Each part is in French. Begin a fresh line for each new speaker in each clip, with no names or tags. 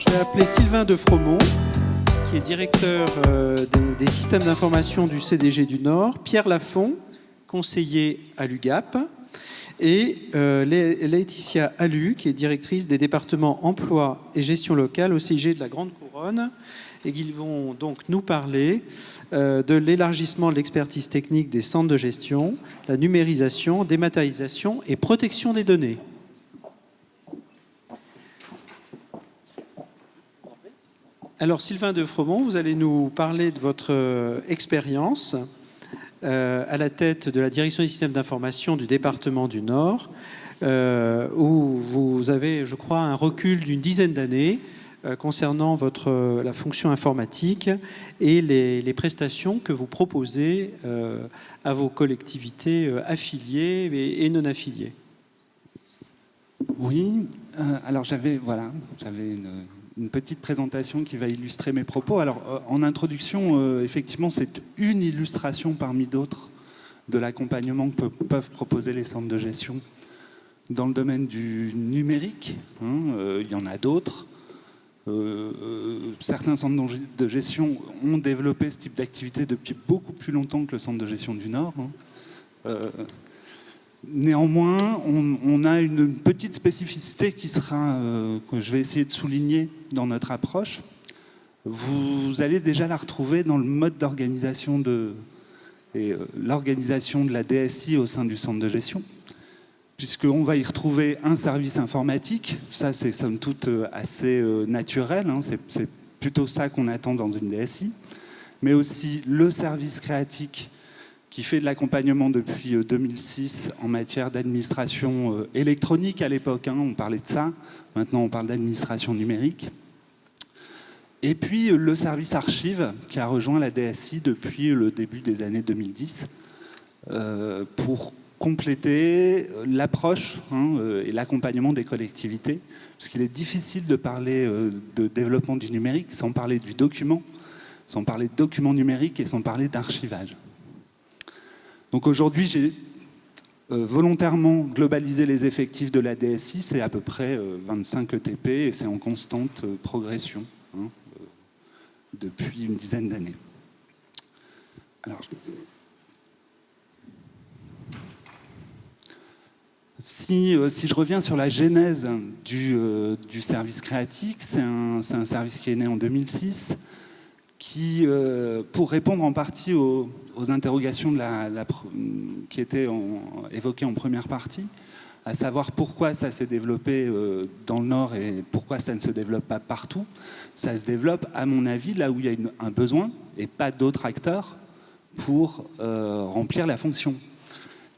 Je vais appeler Sylvain de Fromont, qui est directeur des systèmes d'information du CDG du Nord, Pierre Lafont, conseiller à l'UGAP, et Laetitia Allu, qui est directrice des départements emploi et gestion locale au CIG de la Grande Couronne, et qu'ils vont donc nous parler de l'élargissement de l'expertise technique des centres de gestion, la numérisation, dématérialisation et protection des données. Alors Sylvain de Fromont, vous allez nous parler de votre expérience à la tête de la direction des systèmes d'information du département du Nord, où vous avez, je crois, un recul d'une dizaine d'années concernant la fonction informatique et les prestations que vous proposez à vos collectivités affiliées et non affiliées.
Oui, alors j'avais une petite présentation qui va illustrer mes propos. Alors, en introduction, effectivement, c'est une illustration parmi d'autres de l'accompagnement que peuvent proposer les centres de gestion dans le domaine du numérique. Il y en a d'autres. Certains centres de gestion ont développé ce type d'activité depuis beaucoup plus longtemps que le centre de gestion du Nord. Néanmoins, on a une petite spécificité qui sera, que je vais essayer de souligner dans notre approche. Vous allez déjà la retrouver dans le mode d'organisation et l'organisation de la DSI au sein du centre de gestion, puisqu'on va y retrouver un service informatique. Ça, c'est somme toute assez naturel, c'est plutôt ça qu'on attend dans une DSI, mais aussi le service créatique qui fait de l'accompagnement depuis 2006 en matière d'administration électronique à l'époque, on parlait de ça, maintenant on parle d'administration numérique. Et puis le service archive qui a rejoint la DSI depuis le début des années 2010 pour compléter l'approche et l'accompagnement des collectivités, parce qu'il est difficile de parler de développement du numérique sans parler du document, sans parler de documents numériques et sans parler d'archivage. Donc aujourd'hui, j'ai volontairement globalisé les effectifs de la DSI, c'est à peu près 25 ETP et c'est en constante progression depuis une dizaine d'années. Alors, si je reviens sur la genèse du service créatique, c'est un service qui est né en 2006, qui, pour répondre en partie aux interrogations qui étaient évoquées en première partie, à savoir pourquoi ça s'est développé dans le Nord et pourquoi ça ne se développe pas partout. Ça se développe, à mon avis, là où il y a un besoin et pas d'autres acteurs pour remplir la fonction.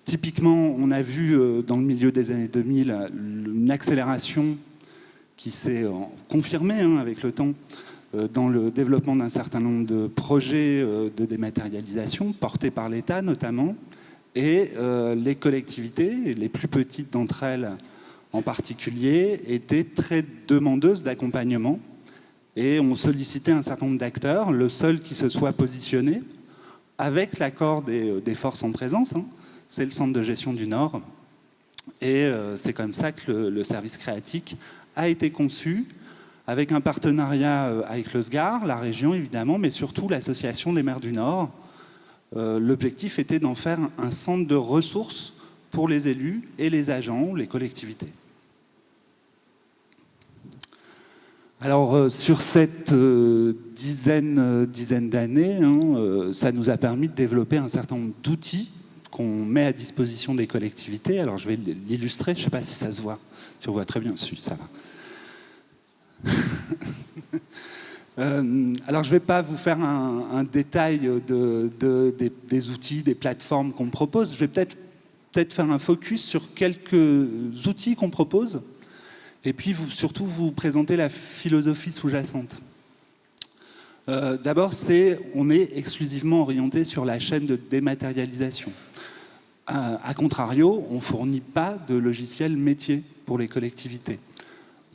Typiquement, on a vu dans le milieu des années 2000 une accélération qui s'est confirmée avec le temps dans le développement d'un certain nombre de projets de dématérialisation portés par l'État notamment, et les collectivités, les plus petites d'entre elles en particulier, étaient très demandeuses d'accompagnement et ont sollicité un certain nombre d'acteurs, le seul qui se soit positionné avec l'accord des forces en présence, c'est le centre de gestion du Nord, et c'est comme ça que le service créatique a été conçu, avec un partenariat avec le SGAR, la région évidemment, mais surtout l'association des maires du Nord. L'objectif était d'en faire un centre de ressources pour les élus et les agents, les collectivités. Alors sur cette dizaine d'années, ça nous a permis de développer un certain nombre d'outils qu'on met à disposition des collectivités. Alors je vais l'illustrer, je ne sais pas si ça se voit. Si on voit très bien, si, ça va. Alors je ne vais pas vous faire un détail des outils, des plateformes qu'on propose. Je vais peut-être faire un focus sur quelques outils qu'on propose et puis surtout vous présenter la philosophie sous-jacente. D'abord, on est exclusivement orienté sur la chaîne de dématérialisation. A contrario, on ne fournit pas de logiciel métier pour les collectivités.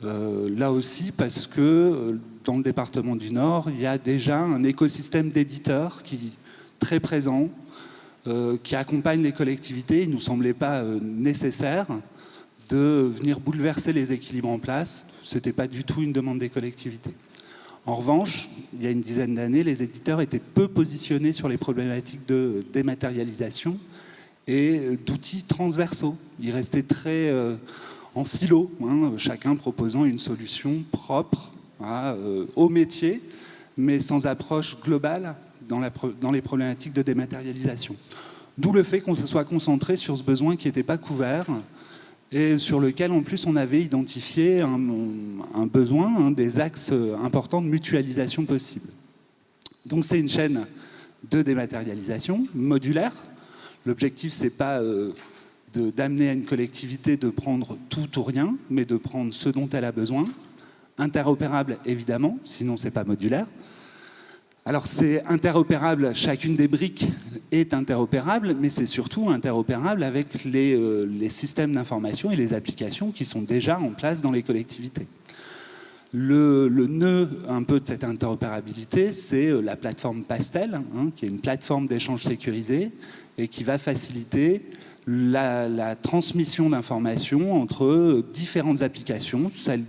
Là aussi parce que dans le département du Nord, il y a déjà un écosystème d'éditeurs très présent, qui accompagne les collectivités. Il ne nous semblait pas nécessaire de venir bouleverser les équilibres en place. Ce n'était pas du tout une demande des collectivités. En revanche, il y a une dizaine d'années, les éditeurs étaient peu positionnés sur les problématiques de dématérialisation et d'outils transversaux. Ils restaient très en silo, chacun proposant une solution propre au métier, mais sans approche globale dans les problématiques de dématérialisation. D'où le fait qu'on se soit concentré sur ce besoin qui n'était pas couvert et sur lequel, en plus, on avait identifié un besoin, des axes importants de mutualisation possible. Donc c'est une chaîne de dématérialisation modulaire. L'objectif, ce n'est pas d'amener à une collectivité de prendre tout ou rien, mais de prendre ce dont elle a besoin. Interopérable, évidemment, sinon ce n'est pas modulaire. Alors c'est interopérable, chacune des briques est interopérable, mais c'est surtout interopérable avec les systèmes d'information et les applications qui sont déjà en place dans les collectivités. Le nœud un peu de cette interopérabilité, c'est la plateforme Pastel, qui est une plateforme d'échange sécurisé et qui va faciliter la transmission d'informations entre différentes applications, celles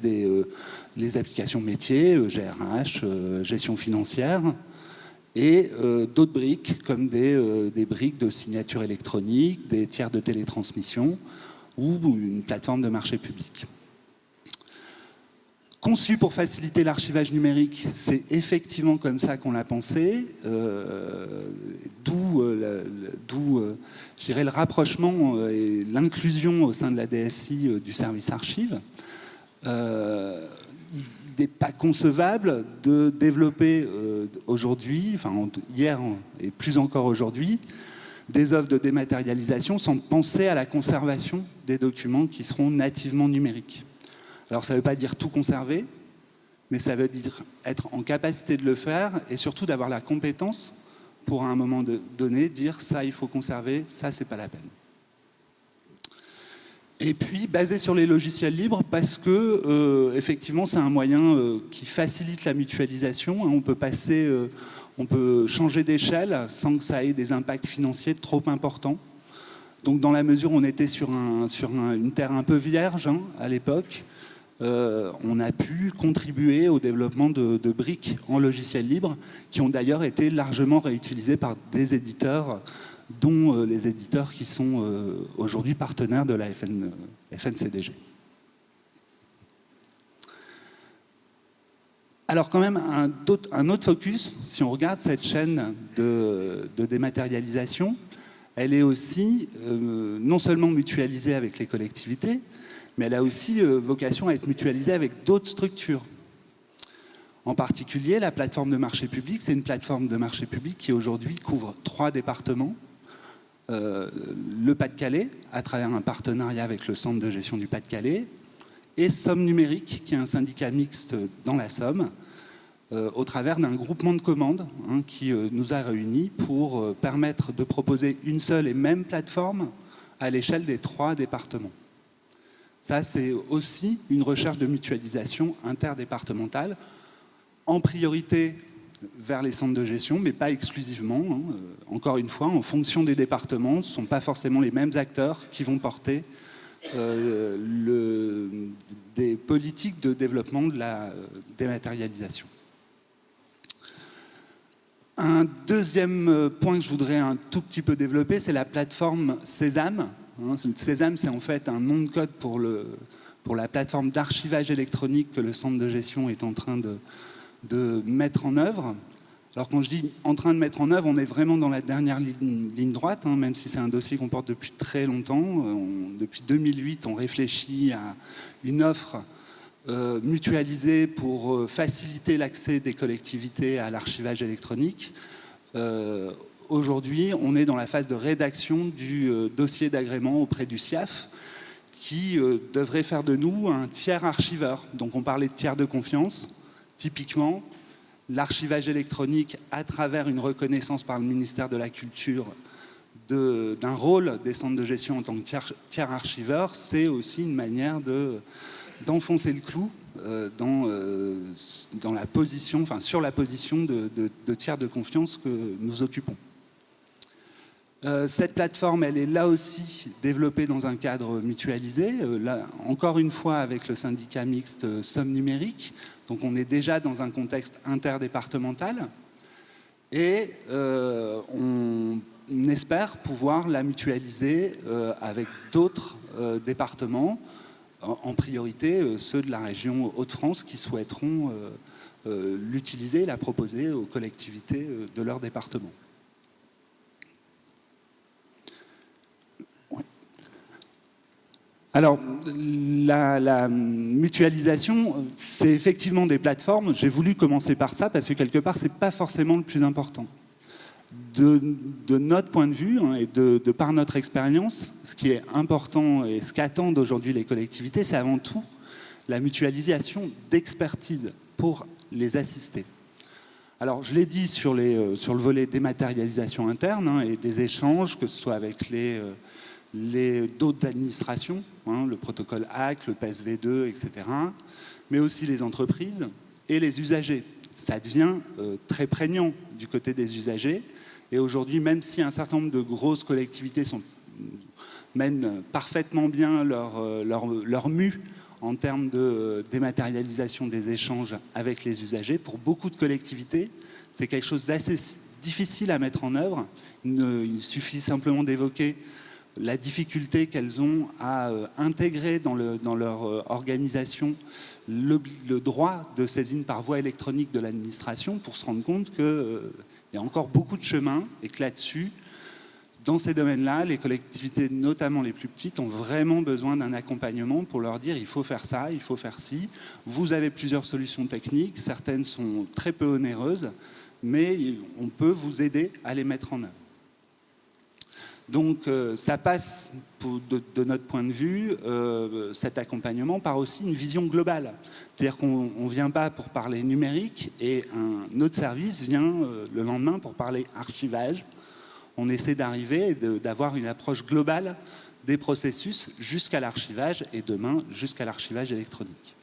les applications métiers, GRH, gestion financière, et d'autres briques, comme des briques de signature électronique, des tiers de télétransmission ou une plateforme de marché public. Conçu pour faciliter l'archivage numérique, c'est effectivement comme ça qu'on l'a pensé, d'où je dirais, le rapprochement et l'inclusion au sein de la DSI du service archive. Il n'est pas concevable de développer aujourd'hui, enfin hier et plus encore aujourd'hui, des offres de dématérialisation sans penser à la conservation des documents qui seront nativement numériques. Alors ça ne veut pas dire tout conserver, mais ça veut dire être en capacité de le faire et surtout d'avoir la compétence pour à un moment donné dire ça il faut conserver, ça c'est pas la peine. Et puis basé sur les logiciels libres parce que effectivement c'est un moyen qui facilite la mutualisation. On peut changer d'échelle sans que ça ait des impacts financiers trop importants. Donc dans la mesure où on était sur une terre un peu vierge à l'époque, on a pu contribuer au développement de briques en logiciel libre qui ont d'ailleurs été largement réutilisées par des éditeurs, dont les éditeurs qui sont aujourd'hui partenaires de la FNCDG. Alors quand même, un autre focus, si on regarde cette chaîne de dématérialisation, elle est aussi non seulement mutualisée avec les collectivités, mais elle a aussi vocation à être mutualisée avec d'autres structures. En particulier, la plateforme de marché public, c'est une plateforme de marché public qui aujourd'hui couvre 3 départements. Le Pas-de-Calais, à travers un partenariat avec le Centre de gestion du Pas-de-Calais, et Somme Numérique, qui est un syndicat mixte dans la Somme, au travers d'un groupement de commandes qui nous a réunis pour permettre de proposer une seule et même plateforme à l'échelle des 3 départements. Ça, c'est aussi une recherche de mutualisation interdépartementale, en priorité vers les centres de gestion, mais pas exclusivement. Encore une fois, en fonction des départements, ce ne sont pas forcément les mêmes acteurs qui vont porter des politiques de développement de la dématérialisation. Un deuxième point que je voudrais un tout petit peu développer, c'est la plateforme Sésame. Sésame, c'est en fait un nom de code pour la plateforme d'archivage électronique que le centre de gestion est en train de mettre en œuvre. Alors quand je dis en train de mettre en œuvre, on est vraiment dans la dernière ligne droite, même si c'est un dossier qu'on porte depuis très longtemps. Depuis 2008, on réfléchit à une offre mutualisée pour faciliter l'accès des collectivités à l'archivage électronique. Aujourd'hui, on est dans la phase de rédaction du dossier d'agrément auprès du SIAF qui devrait faire de nous un tiers archiveur. Donc on parlait de tiers de confiance. Typiquement, l'archivage électronique à travers une reconnaissance par le ministère de la Culture d'un rôle des centres de gestion en tant que tiers archiveur, c'est aussi une manière d'enfoncer le clou dans la position, sur la position de tiers de confiance que nous occupons. Cette plateforme, elle est là aussi développée dans un cadre mutualisé, là, encore une fois avec le syndicat mixte Somme Numérique. Donc on est déjà dans un contexte interdépartemental et on espère pouvoir la mutualiser avec d'autres départements, en priorité ceux de la région Hauts-de-France qui souhaiteront l'utiliser, la proposer aux collectivités de leur département. Alors, la mutualisation, c'est effectivement des plateformes. J'ai voulu commencer par ça parce que quelque part, ce n'est pas forcément le plus important. De notre point de vue et de par notre expérience, ce qui est important et ce qu'attendent aujourd'hui les collectivités, c'est avant tout la mutualisation d'expertise pour les assister. Alors, je l'ai dit sur le volet dématérialisation interne et des échanges, que ce soit avec d'autres administrations, le protocole HAC, le PSV2, etc., mais aussi les entreprises et les usagers. Ça devient très prégnant du côté des usagers. Et aujourd'hui, même si un certain nombre de grosses collectivités mènent parfaitement bien leur mue en termes de dématérialisation des échanges avec les usagers, pour beaucoup de collectivités, c'est quelque chose d'assez difficile à mettre en œuvre. Il suffit simplement d'évoquer la difficulté qu'elles ont à intégrer dans leur organisation le droit de saisine par voie électronique de l'administration pour se rendre compte qu'il y a encore beaucoup de chemin et que là-dessus, dans ces domaines-là, les collectivités, notamment les plus petites, ont vraiment besoin d'un accompagnement pour leur dire il faut faire ça, il faut faire ci. Vous avez plusieurs solutions techniques, certaines sont très peu onéreuses, mais on peut vous aider à les mettre en œuvre. Donc ça passe, de notre point de vue, cet accompagnement par aussi une vision globale. C'est-à-dire qu'on ne vient pas pour parler numérique et un autre service vient le lendemain pour parler archivage. On essaie d'arriver et d'avoir une approche globale des processus jusqu'à l'archivage et demain jusqu'à l'archivage électronique.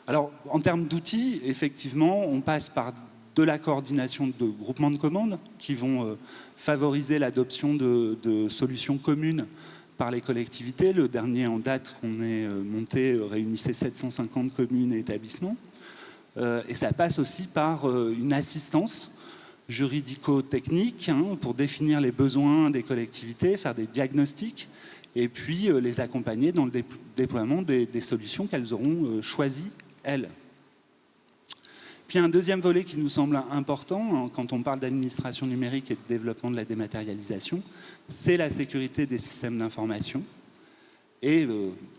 Alors en termes d'outils, effectivement, on passe par de la coordination de groupements de commandes qui vont favoriser l'adoption de solutions communes par les collectivités. Le dernier en date qu'on ait monté réunissait 750 communes et établissements. Et ça passe aussi par une assistance juridico-technique pour définir les besoins des collectivités, faire des diagnostics et puis les accompagner dans le déploiement des solutions qu'elles auront choisies, elles. Puis un deuxième volet qui nous semble important quand on parle d'administration numérique et de développement de la dématérialisation, c'est la sécurité des systèmes d'information et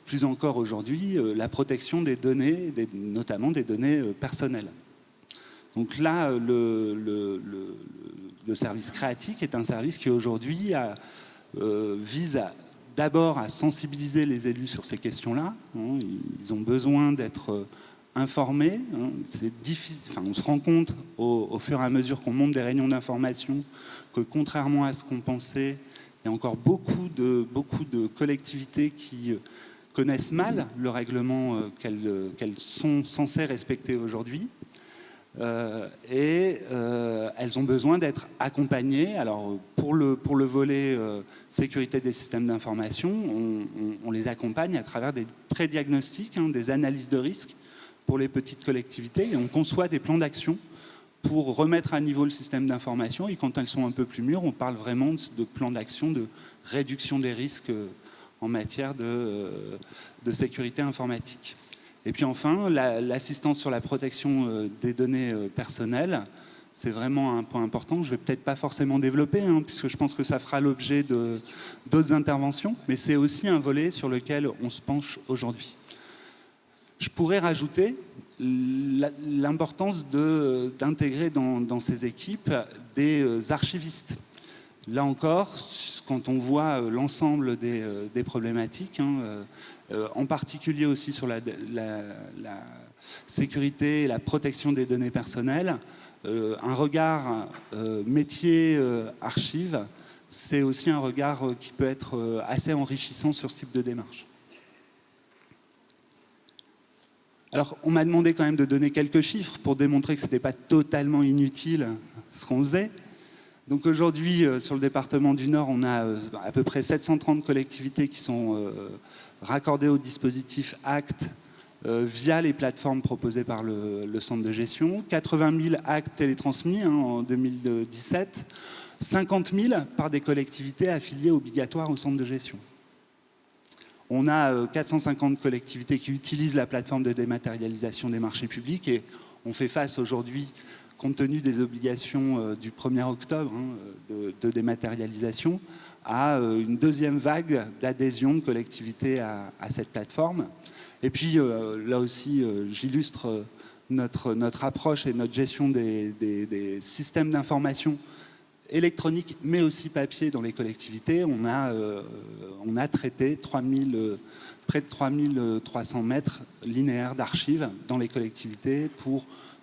plus encore aujourd'hui la protection des données, notamment des données personnelles. Donc là, le service Créatique est un service qui aujourd'hui vise d'abord à sensibiliser les élus sur ces questions-là. Ils ont besoin d'être informés. C'est difficile. Enfin, on se rend compte au fur et à mesure qu'on monte des réunions d'information que contrairement à ce qu'on pensait, il y a encore beaucoup de collectivités qui connaissent mal le règlement qu'elles sont censées respecter aujourd'hui. Elles ont besoin d'être accompagnées. Alors pour le volet sécurité des systèmes d'information, on les accompagne à travers des pré-diagnostics, des analyses de risques pour les petites collectivités et on conçoit des plans d'action pour remettre à niveau le système d'information et quand elles sont un peu plus mûres, on parle vraiment de plans d'action de réduction des risques en matière de sécurité informatique. Et puis enfin, l'assistance sur la protection des données personnelles, c'est vraiment un point important. Je ne vais peut-être pas forcément développer, puisque je pense que ça fera l'objet d'autres interventions, mais c'est aussi un volet sur lequel on se penche aujourd'hui. Je pourrais rajouter l'importance d'intégrer dans ces équipes des archivistes. Là encore, quand on voit l'ensemble des problématiques, en particulier aussi sur la sécurité et la protection des données personnelles, un regard métier archive, c'est aussi un regard qui peut être assez enrichissant sur ce type de démarche. Alors, on m'a demandé quand même de donner quelques chiffres pour démontrer que ce n'était pas totalement inutile ce qu'on faisait. Donc aujourd'hui, sur le département du Nord, on a à peu près 730 collectivités qui sont raccordées au dispositif ACT via les plateformes proposées par le centre de gestion. 80 000 actes télétransmis en 2017, 50 000 par des collectivités affiliées obligatoires au centre de gestion. On a 450 collectivités qui utilisent la plateforme de dématérialisation des marchés publics et on fait face aujourd'hui, compte tenu des obligations du 1er octobre de dématérialisation, à une deuxième vague d'adhésion de collectivités à cette plateforme. Et puis là aussi, j'illustre notre approche et notre gestion des systèmes d'information électronique, mais aussi papier dans les collectivités. On a traité près de 3300 mètres linéaires d'archives dans les collectivités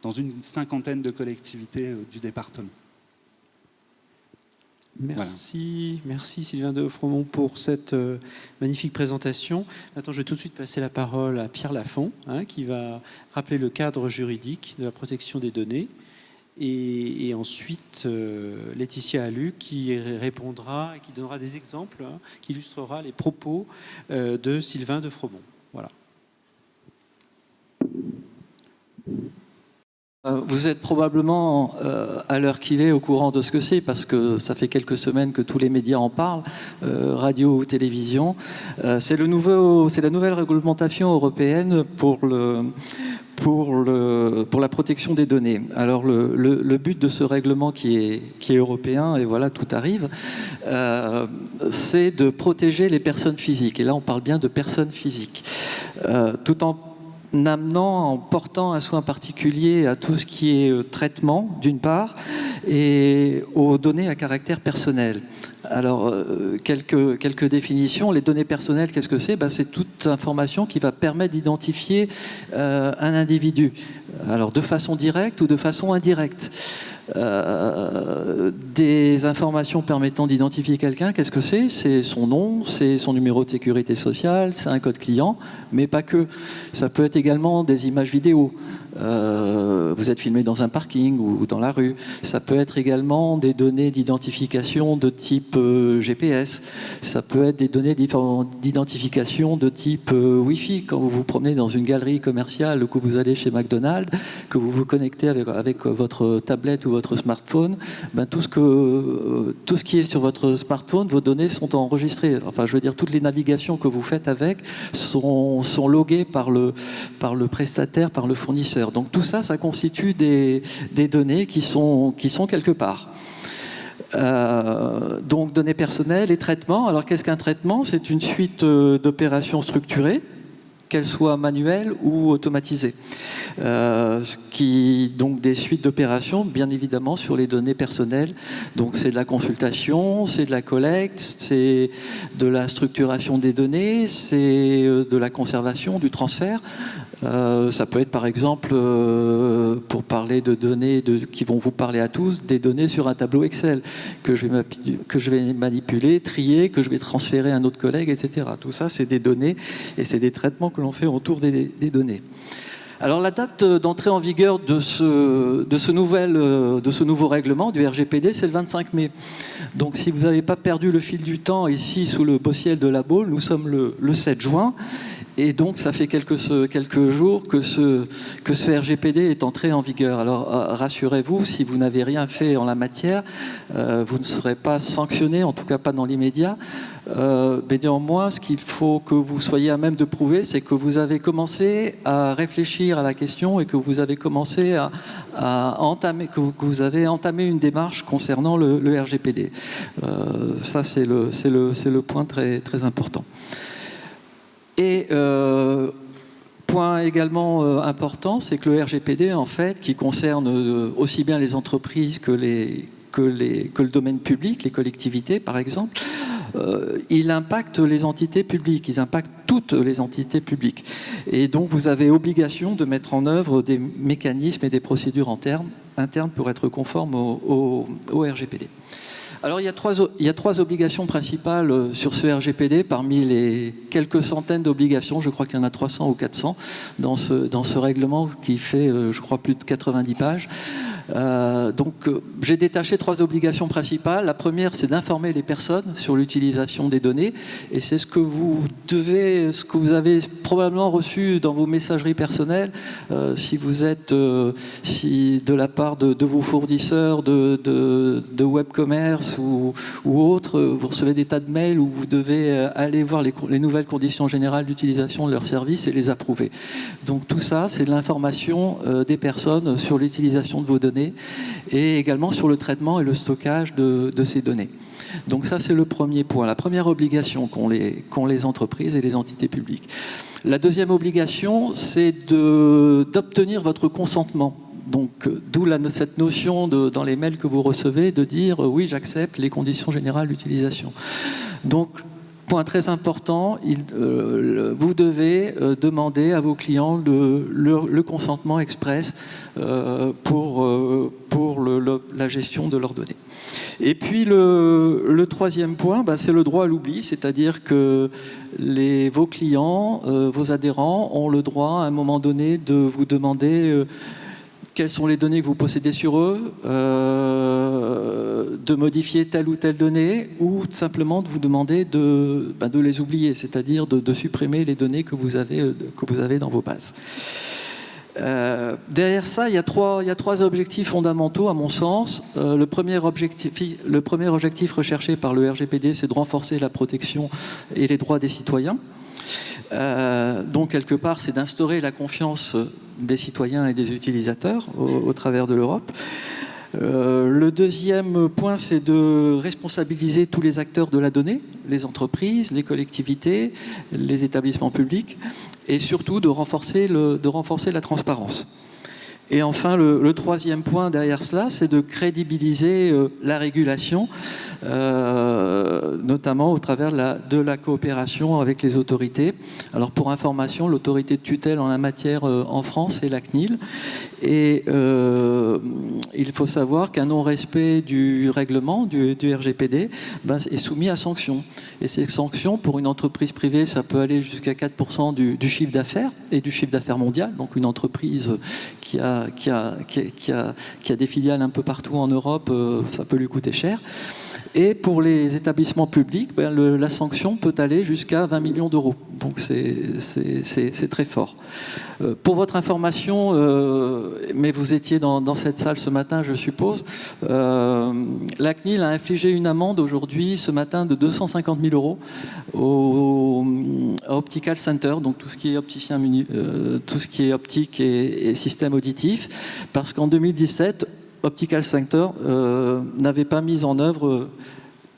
dans une cinquantaine de collectivités du département.
Merci, voilà. Merci Sylvain Defremont pour cette magnifique présentation. Maintenant, je vais tout de suite passer la parole à Pierre Lafont, qui va rappeler le cadre juridique de la protection des données. Et ensuite, Laetitia Allu qui répondra et qui donnera des exemples, qui illustrera les propos de Sylvain Defremont. Voilà.
Vous êtes probablement à l'heure qu'il est au courant de ce que c'est, parce que ça fait quelques semaines que tous les médias en parlent, radio ou télévision. C'est la nouvelle réglementation européenne pour la protection des données. Alors le but de ce règlement qui est européen, et voilà, tout arrive, c'est de protéger les personnes physiques. Et là, on parle bien de personnes physiques. Tout en portant un soin particulier à tout ce qui est traitement, d'une part, et aux données à caractère personnel. Alors, quelques définitions. Les données personnelles, qu'est-ce que c'est ? C'est toute information qui va permettre d'identifier un individu. Alors, de façon directe ou de façon indirecte. Des informations permettant d'identifier quelqu'un, qu'est-ce que c'est ? C'est son nom, c'est son numéro de sécurité sociale, c'est un code client, mais pas que. Ça peut être également des images vidéo. Vous êtes filmé dans un parking ou dans la rue. Ça peut être également des données d'identification de type GPS. Ça peut être des données d'identification de type Wi-Fi. Quand vous vous promenez dans une galerie commerciale ou que vous allez chez McDonald's, que vous vous connectez avec votre tablette ou votre smartphone, tout ce qui est sur votre smartphone, vos données sont enregistrées. Enfin, je veux dire, toutes les navigations que vous faites avec sont loguées par le prestataire, par le fournisseur. Donc tout ça, ça constitue des données qui sont quelque part. Donc données personnelles et traitements. Alors qu'est-ce qu'un traitement ? C'est une suite d'opérations structurées, qu'elles soient manuelles ou automatisées. Donc des suites d'opérations, bien évidemment, sur les données personnelles. Donc c'est de la consultation, c'est de la collecte, c'est de la structuration des données, c'est de la conservation, du transfert. Ça peut être par exemple, pour parler de données qui vont vous parler à tous, des données sur un tableau Excel que je vais manipuler, trier, que je vais transférer à un autre collègue, etc. Tout ça, c'est des données et c'est des traitements que l'on fait autour des données. Alors la date d'entrée en vigueur de ce nouveau règlement du RGPD, c'est le 25 mai. Donc si vous n'avez pas perdu le fil du temps ici sous le beau ciel de la Baule, nous sommes le 7 juin. Et donc, ça fait quelques jours que ce RGPD est entré en vigueur. Alors, rassurez-vous, si vous n'avez rien fait en la matière, vous ne serez pas sanctionné, en tout cas pas dans l'immédiat. Mais néanmoins, ce qu'il faut que vous soyez à même de prouver, c'est que vous avez commencé à réfléchir à la question et que vous avez commencé que vous avez entamé une démarche concernant le RGPD. Ça, c'est le point très, très important. Et point également important, c'est que le RGPD, en fait, qui concerne aussi bien les entreprises que le domaine public, les collectivités par exemple, il impacte les entités publiques, il impacte toutes les entités publiques. Et donc vous avez obligation de mettre en œuvre des mécanismes et des procédures internes pour être conforme au RGPD. Alors il y a trois obligations principales sur ce RGPD parmi les quelques centaines d'obligations, je crois qu'il y en a 300 ou 400 dans ce règlement qui fait, je crois, plus de 90 pages. J'ai détaché 3 obligations principales. La première, c'est d'informer les personnes sur l'utilisation des données, et c'est ce que vous avez probablement reçu dans vos messageries personnelles, si vous êtes de la part de vos fournisseurs de web commerce ou autres, vous recevez des tas de mails où vous devez aller voir les nouvelles conditions générales d'utilisation de leurs services et les approuver. Donc tout ça, c'est de l'information des personnes sur l'utilisation de vos données et également sur le traitement et le stockage de ces données. Donc ça, c'est le premier point, la première obligation qu'ont les entreprises et les entités publiques. La deuxième obligation, c'est d'obtenir votre consentement. Donc, d'où cette notion dans les mails que vous recevez de dire oui, j'accepte les conditions générales d'utilisation. Donc, point très important, vous devez demander à vos clients le consentement express pour la gestion de leurs données. Et puis le troisième point, c'est le droit à l'oubli, c'est-à-dire que vos clients, vos adhérents ont le droit à un moment donné de vous demander quelles sont les données que vous possédez sur eux, de modifier telle ou telle donnée, ou simplement de vous demander de les oublier, c'est-à-dire de supprimer les données que vous avez dans vos bases. Derrière ça, il y a trois objectifs fondamentaux à mon sens. Le premier objectif recherché par le RGPD, c'est de renforcer la protection et les droits des citoyens. Donc quelque part, c'est d'instaurer la confiance des citoyens et des utilisateurs au travers de l'Europe. Le deuxième point, c'est de responsabiliser tous les acteurs de la donnée, les entreprises, les collectivités, les établissements publics, et surtout de renforcer la transparence. Et enfin, le troisième point derrière cela, c'est de crédibiliser la régulation, notamment au travers de la coopération avec les autorités. Alors pour information, l'autorité de tutelle en la matière en France est la CNIL. Et il faut savoir qu'un non-respect du règlement, du RGPD, est soumis à sanctions. Et ces sanctions, pour une entreprise privée, ça peut aller jusqu'à 4% du chiffre d'affaires, et du chiffre d'affaires mondial. Donc une entreprise qui a des filiales un peu partout en Europe, ça peut lui coûter cher. Et pour les établissements publics, la sanction peut aller jusqu'à 20 millions d'euros. Donc c'est très fort. Pour votre information, mais vous étiez dans cette salle ce matin, je suppose, la CNIL a infligé une amende aujourd'hui, ce matin, de 250 000 euros à Optical Center, donc tout ce qui est opticien, tout ce qui est optique et système auditif, parce qu'en 2017, Optical Center n'avait pas mis en œuvre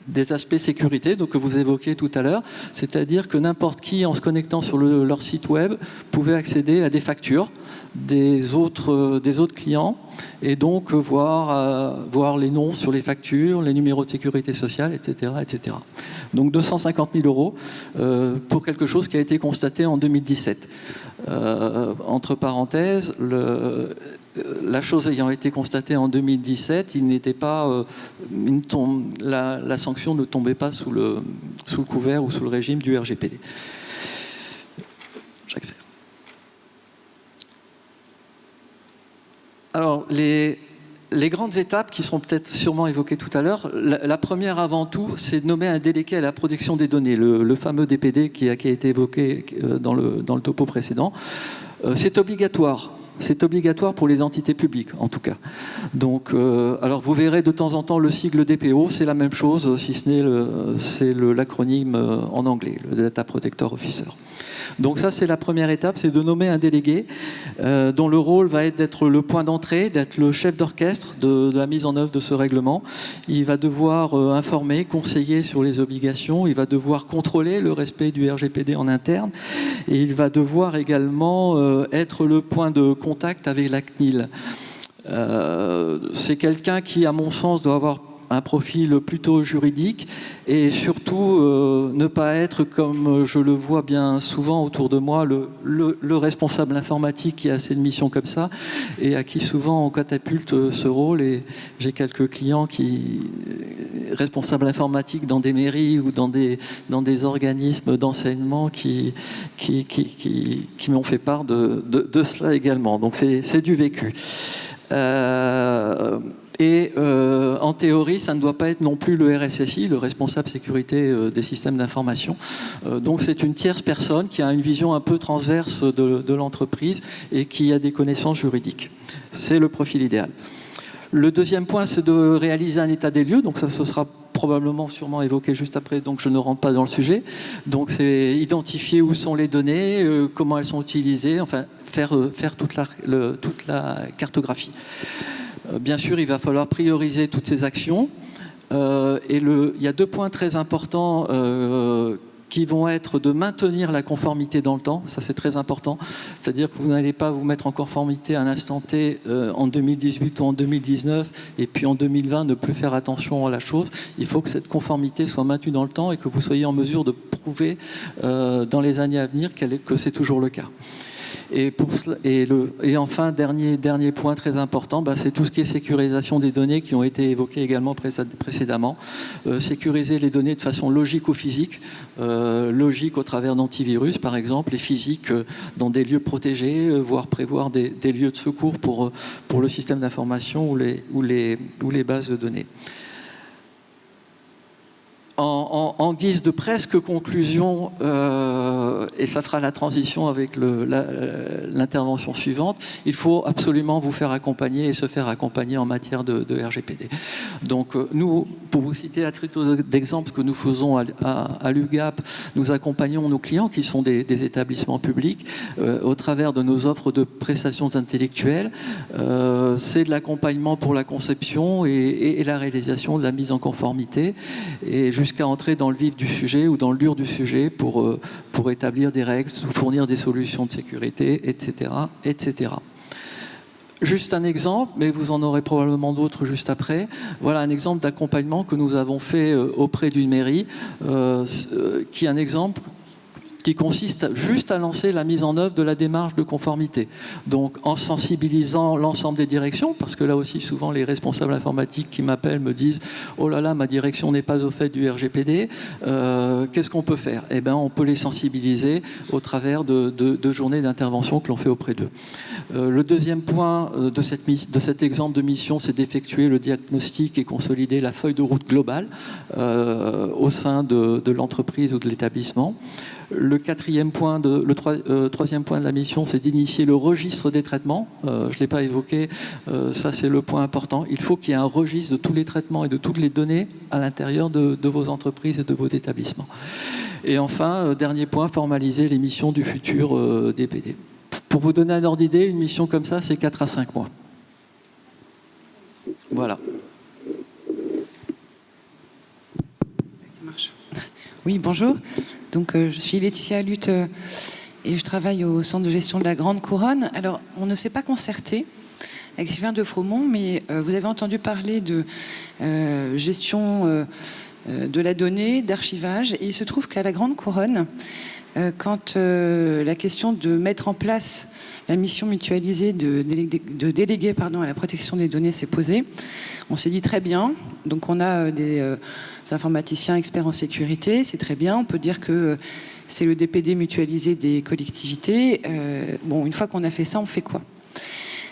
des aspects sécurité, donc que vous évoquiez tout à l'heure, c'est-à-dire que n'importe qui, en se connectant sur leur site web, pouvait accéder à des factures des autres clients et donc voir les noms sur les factures, les numéros de sécurité sociale, etc., etc. Donc 250 000 euros pour quelque chose qui a été constaté en 2017. Entre parenthèses, la chose ayant été constatée en 2017, il n'était pas, la sanction ne tombait pas sous le couvert ou sous le régime du RGPD. J'accélère. Alors, les grandes étapes qui seront peut-être sûrement évoquées tout à l'heure, la première avant tout, c'est de nommer un délégué à la protection des données, le fameux DPD qui a été évoqué dans le topo précédent. C'est obligatoire. C'est obligatoire pour les entités publiques, en tout cas. Donc, alors vous verrez de temps en temps le sigle DPO, c'est la même chose, si ce n'est l'acronyme en anglais, le Data Protector Officer. Donc ça, c'est la première étape, c'est de nommer un délégué dont le rôle va être d'être le point d'entrée, d'être le chef d'orchestre de la mise en œuvre de ce règlement. Il va devoir informer, conseiller sur les obligations, il va devoir contrôler le respect du RGPD en interne, et il va devoir également être le point de contact avec la CNIL. C'est quelqu'un qui, à mon sens, doit avoir un profil plutôt juridique et surtout ne pas être, comme je le vois bien souvent autour de moi, le responsable informatique qui a assez de missions comme ça et à qui souvent on catapulte ce rôle. Et j'ai quelques clients responsables informatiques dans des mairies ou dans des organismes d'enseignement qui m'ont fait part de cela également. Donc c'est du vécu. En théorie, ça ne doit pas être non plus le RSSI, le responsable sécurité des systèmes d'information. Donc c'est une tierce personne qui a une vision un peu transverse de l'entreprise et qui a des connaissances juridiques. C'est le profil idéal. Le deuxième point, c'est de réaliser un état des lieux. Donc ça, ce sera probablement sûrement évoqué juste après, donc je ne rentre pas dans le sujet. Donc c'est identifier où sont les données, comment elles sont utilisées, enfin faire toute la cartographie. Bien sûr, il va falloir prioriser toutes ces actions. Il y a 2 points très importants qui vont être de maintenir la conformité dans le temps. Ça, c'est très important. C'est-à-dire que vous n'allez pas vous mettre en conformité à un instant T en 2018 ou en 2019 et puis en 2020 ne plus faire attention à la chose. Il faut que cette conformité soit maintenue dans le temps et que vous soyez en mesure de prouver dans les années à venir que c'est toujours le cas. Et enfin, dernier point très important, c'est tout ce qui est sécurisation des données qui ont été évoquées également précédemment. Sécuriser les données de façon logique ou physique, logique au travers d'antivirus par exemple, et physique dans des lieux protégés, voire prévoir des lieux de secours pour le système d'information ou les bases de données. En guise de presque conclusion, et ça fera la transition avec l'intervention suivante, il faut absolument vous faire accompagner et se faire accompagner en matière de RGPD. Donc nous, pour vous citer à titre d'exemple, ce que nous faisons à l'UGAP, nous accompagnons nos clients qui sont des établissements publics au travers de nos offres de prestations intellectuelles. C'est de l'accompagnement pour la conception et la réalisation de la mise en conformité, et jusqu'à entrer dans le vif du sujet ou dans le dur du sujet pour établir des règles, fournir des solutions de sécurité, etc., etc. Juste un exemple, mais vous en aurez probablement d'autres juste après. Voilà un exemple d'accompagnement que nous avons fait auprès d'une mairie, qui est un exemple qui consiste juste à lancer la mise en œuvre de la démarche de conformité. Donc en sensibilisant l'ensemble des directions, parce que là aussi souvent les responsables informatiques qui m'appellent me disent « Oh là là, ma direction n'est pas au fait du RGPD, qu'est-ce qu'on peut faire ?» Eh bien, on peut les sensibiliser au travers de journées d'intervention que l'on fait auprès d'eux. Le deuxième point de cet exemple de mission, c'est d'effectuer le diagnostic et consolider la feuille de route globale au sein de l'entreprise ou de l'établissement. Le troisième point de la mission, c'est d'initier le registre des traitements. Je ne l'ai pas évoqué, ça c'est le point important. Il faut qu'il y ait un registre de tous les traitements et de toutes les données à l'intérieur de vos entreprises et de vos établissements. Et enfin, dernier point, formaliser les missions du futur DPD. Pour vous donner un ordre d'idée, une mission comme ça, c'est 4 à 5 mois. Voilà.
Ça marche. Oui, bonjour. Donc, je suis Laetitia Lutte et je travaille au centre de gestion de la Grande Couronne. Alors, on ne s'est pas concerté avec Sylvain de Fromont, mais vous avez entendu parler de gestion de la donnée, d'archivage. Et il se trouve qu'à la Grande Couronne, quand la question de mettre en place la mission mutualisée de déléguer à la protection des données s'est posée, on s'est dit très bien. Donc, on a des informaticiens experts en sécurité, c'est très bien. On peut dire que c'est le DPD mutualisé des collectivités. Bon, une fois qu'on a fait ça, on fait quoi?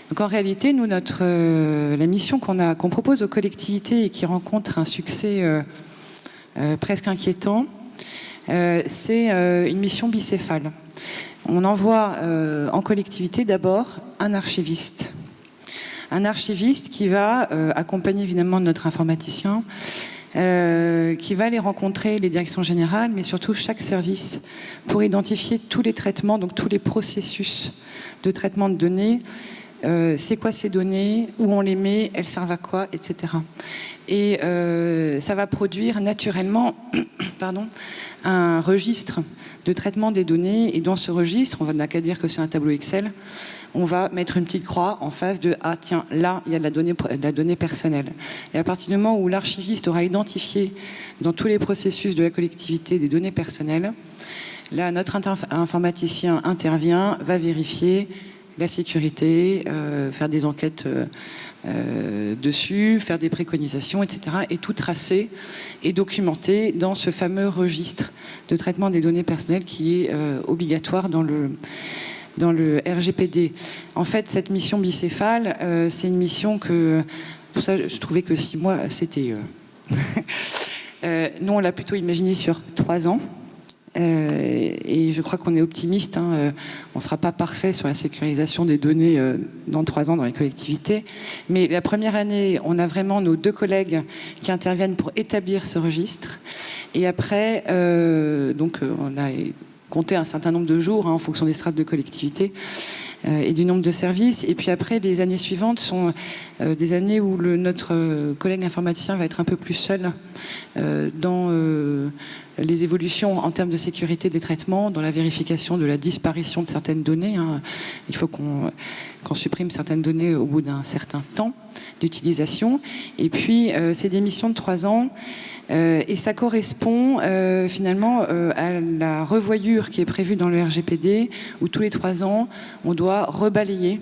Donc en réalité, nous, la mission qu'on propose aux collectivités et qui rencontre un succès presque inquiétant, c'est une mission bicéphale. On envoie en collectivité d'abord un archiviste. Un archiviste qui va accompagner évidemment notre informaticien, qui va aller rencontrer les directions générales, mais surtout chaque service, pour identifier tous les traitements, donc tous les processus de traitement de données. C'est quoi ces données, où on les met, elles servent à quoi, etc. Et ça va produire naturellement un registre de traitement des données. Et dans ce registre, on n'a qu'à dire que c'est un tableau Excel, on va mettre une petite croix en face de « Ah tiens, là, il y a de la donnée personnelle ». Et à partir du moment où l'archiviste aura identifié dans tous les processus de la collectivité des données personnelles, là, notre informaticien intervient, va vérifier la sécurité, faire des enquêtes dessus, faire des préconisations, etc. Et tout tracer et documenter dans ce fameux registre de traitement des données personnelles qui est obligatoire dans dans le RGPD. En fait, cette mission bicéphale, c'est une mission que... Pour ça, je trouvais que 6 mois, c'était... nous, on l'a plutôt imaginé sur 3 ans. Et je crois qu'on est optimiste. On ne sera pas parfait sur la sécurisation des données dans 3 ans dans les collectivités. Mais la première année, on a vraiment nos 2 collègues qui interviennent pour établir ce registre. Et après, on a compté un certain nombre de jours en fonction des strates de collectivité et du nombre de services. Et puis après, les années suivantes sont des années où notre collègue informaticien va être un peu plus seul dans les évolutions en termes de sécurité des traitements, dans la vérification de la disparition de certaines données. Il faut qu'on supprime certaines données au bout d'un certain temps d'utilisation. Et puis, c'est des missions de 3 ans. Et ça correspond finalement à la revoyure qui est prévue dans le RGPD, où tous les 3 ans, on doit rebalayer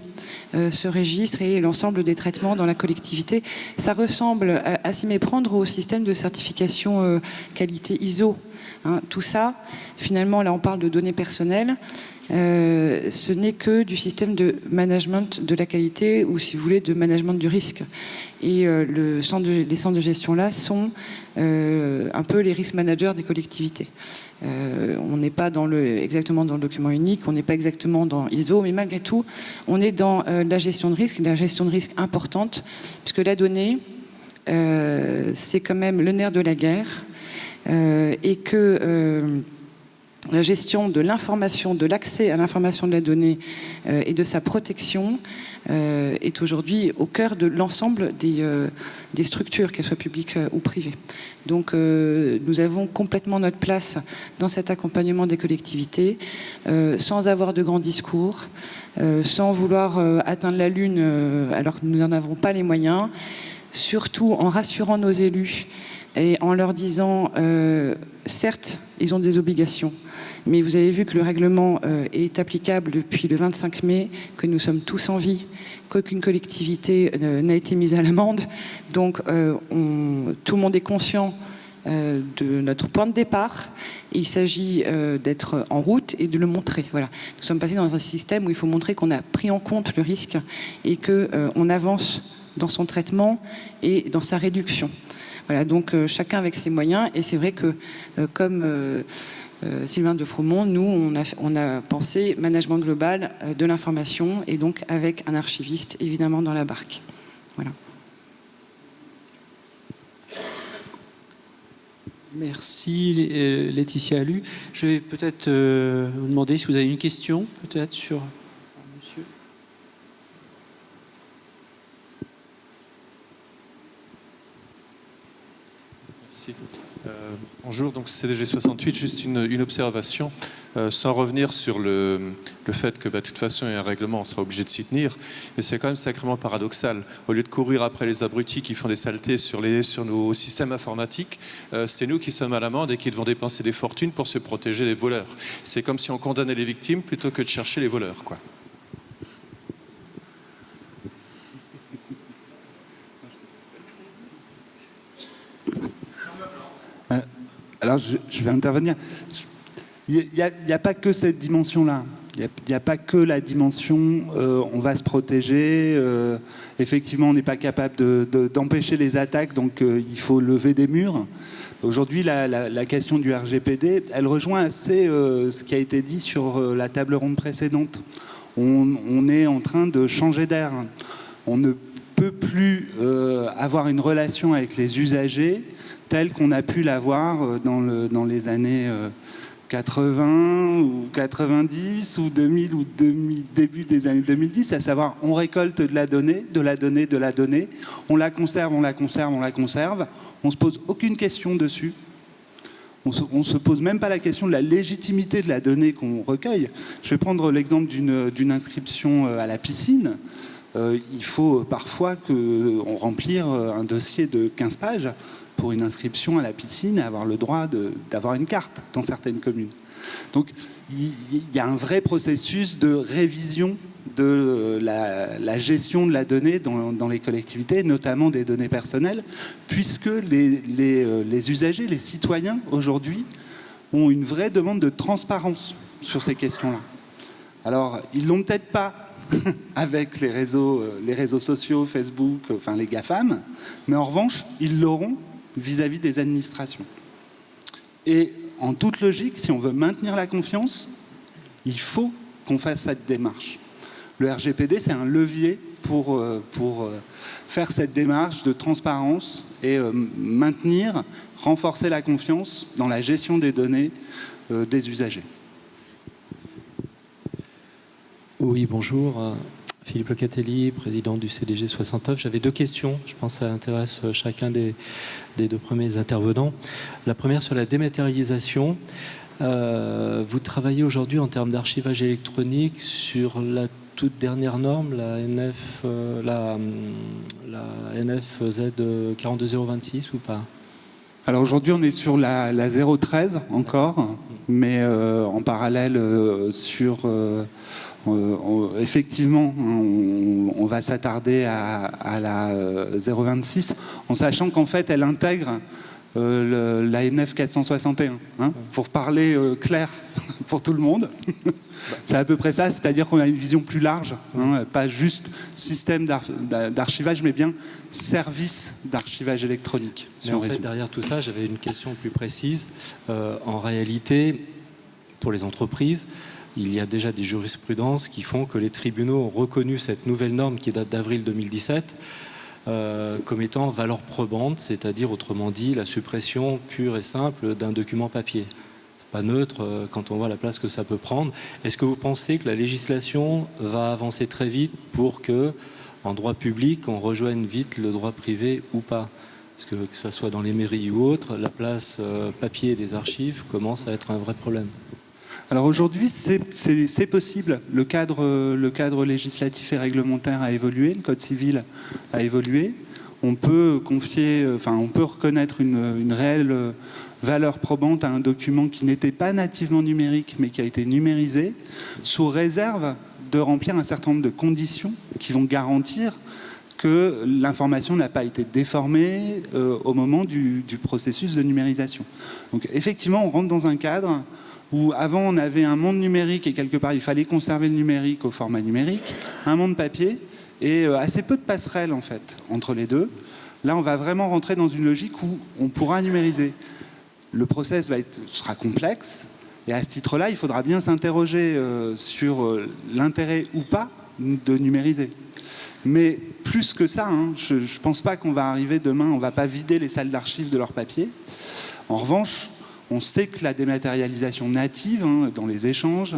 ce registre et l'ensemble des traitements dans la collectivité. Ça ressemble à s'y méprendre au système de certification qualité ISO. Tout ça, finalement, là on parle de données personnelles, ce n'est que du système de management de la qualité, ou si vous voulez, de management du risque. Et les centres de gestion là sont un peu les risk managers des collectivités. On n'est pas exactement dans le document unique, on n'est pas exactement dans ISO, mais malgré tout, on est dans la gestion de risque, la gestion de risque importante, puisque la donnée, c'est quand même le nerf de la guerre, et que la gestion de l'information, de l'accès à l'information de la donnée et de sa protection est aujourd'hui au cœur de l'ensemble des structures, qu'elles soient publiques ou privées. Donc nous avons complètement notre place dans cet accompagnement des collectivités, sans avoir de grands discours, sans vouloir atteindre la Lune alors que nous n'en avons pas les moyens, surtout en rassurant nos élus et en leur disant, certes, ils ont des obligations, mais vous avez vu que le règlement est applicable depuis le 25 mai, que nous sommes tous en vie, qu'aucune collectivité n'a été mise à l'amende. Donc tout le monde est conscient de notre point de départ. Il s'agit d'être en route et de le montrer. Voilà. Nous sommes passés dans un système où il faut montrer qu'on a pris en compte le risque et qu'on avance dans son traitement et dans sa réduction. Voilà, donc chacun avec ses moyens. Et c'est vrai que, comme Sylvain de Froment, nous, on a pensé management global de l'information, et donc avec un archiviste, évidemment, dans la barque. Voilà.
Merci Laetitia Allu. Je vais peut-être vous demander si vous avez une question, peut-être, sur monsieur.
Merci. Bonjour, donc CDG 68, juste une observation, sans revenir sur le fait que de toute façon il y a un règlement, on sera obligé de s'y tenir, mais c'est quand même sacrément paradoxal. Au lieu de courir après les abrutis qui font des saletés sur nos systèmes informatiques, c'est nous qui sommes à l'amende et qui devons dépenser des fortunes pour se protéger des voleurs. C'est comme si on condamnait les victimes plutôt que de chercher les voleurs, quoi.
Alors, je vais intervenir. Il n'y a pas que cette dimension-là. Il n'y a pas que la dimension on va se protéger. Effectivement, on n'est pas capable d'empêcher les attaques, donc il faut lever des murs. Aujourd'hui, la question du RGPD, elle rejoint assez ce qui a été dit sur la table ronde précédente. On est en train de changer d'air. On ne peut plus avoir une relation avec les usagers telle qu'on a pu l'avoir dans les années 80 ou 90 ou 2000 ou début des années 2010, à savoir on récolte de la donnée, on la conserve, on ne se pose aucune question dessus. On ne se pose même pas la question de la légitimité de la donnée qu'on recueille. Je vais prendre l'exemple d'une inscription à la piscine. Il faut parfois qu'on remplisse un dossier de 15 pages pour une inscription à la piscine et avoir le droit d'avoir une carte dans certaines communes. Donc il y a un vrai processus de révision de la gestion de la donnée dans les collectivités, notamment des données personnelles, puisque les usagers, les citoyens aujourd'hui, ont une vraie demande de transparence sur ces questions-là. Alors, ils l'ont peut-être pas avec les réseaux sociaux, Facebook, enfin les GAFAM, mais en revanche, ils l'auront vis-à-vis des administrations. Et en toute logique, si on veut maintenir la confiance, il faut qu'on fasse cette démarche. Le RGPD, c'est un levier pour faire cette démarche de transparence et renforcer la confiance dans la gestion des données des usagers.
Oui, bonjour. Philippe Locatelli, président du CDG 69. J'avais deux questions. Je pense que ça intéresse chacun des deux premiers intervenants. La première sur la dématérialisation. Vous travaillez aujourd'hui en termes d'archivage électronique sur la toute dernière norme, la NFZ 42026 ou pas?
Alors aujourd'hui, on est sur la 013 encore, mais en parallèle effectivement, on va s'attarder à la 026, en sachant qu'en fait, elle intègre la NF 461, pour parler clair pour tout le monde. C'est à peu près ça, c'est-à-dire qu'on a une vision plus large, pas juste système d'archivage, mais bien service d'archivage électronique.
Mais en fait, derrière tout ça, j'avais une question plus précise. En réalité, pour les entreprises, il y a déjà des jurisprudences qui font que les tribunaux ont reconnu cette nouvelle norme qui date d'avril 2017 comme étant valeur probante, c'est-à-dire autrement dit la suppression pure et simple d'un document papier. C'est pas neutre quand on voit la place que ça peut prendre. Est-ce que vous pensez que la législation va avancer très vite pour que, en droit public, on rejoigne vite le droit privé ou pas? Parce que ce soit dans les mairies ou autres, la place papier des archives commence à être un vrai problème.
Alors aujourd'hui, c'est possible. Le cadre législatif et réglementaire a évolué, le code civil a évolué. On peut reconnaître une réelle valeur probante à un document qui n'était pas nativement numérique, mais qui a été numérisé, sous réserve de remplir un certain nombre de conditions qui vont garantir que l'information n'a pas été déformée au moment du processus de numérisation. Donc effectivement, on rentre dans un cadre où avant on avait un monde numérique et quelque part il fallait conserver le numérique au format numérique, un monde papier et assez peu de passerelles en fait entre les deux. Là on va vraiment rentrer dans une logique où on pourra numériser. Le process sera complexe et à ce titre-là il faudra bien s'interroger sur l'intérêt ou pas de numériser. Mais plus que ça, je ne pense pas qu'on va arriver demain, on ne va pas vider les salles d'archives de leur papier. En revanche, on sait que la dématérialisation native, dans les échanges,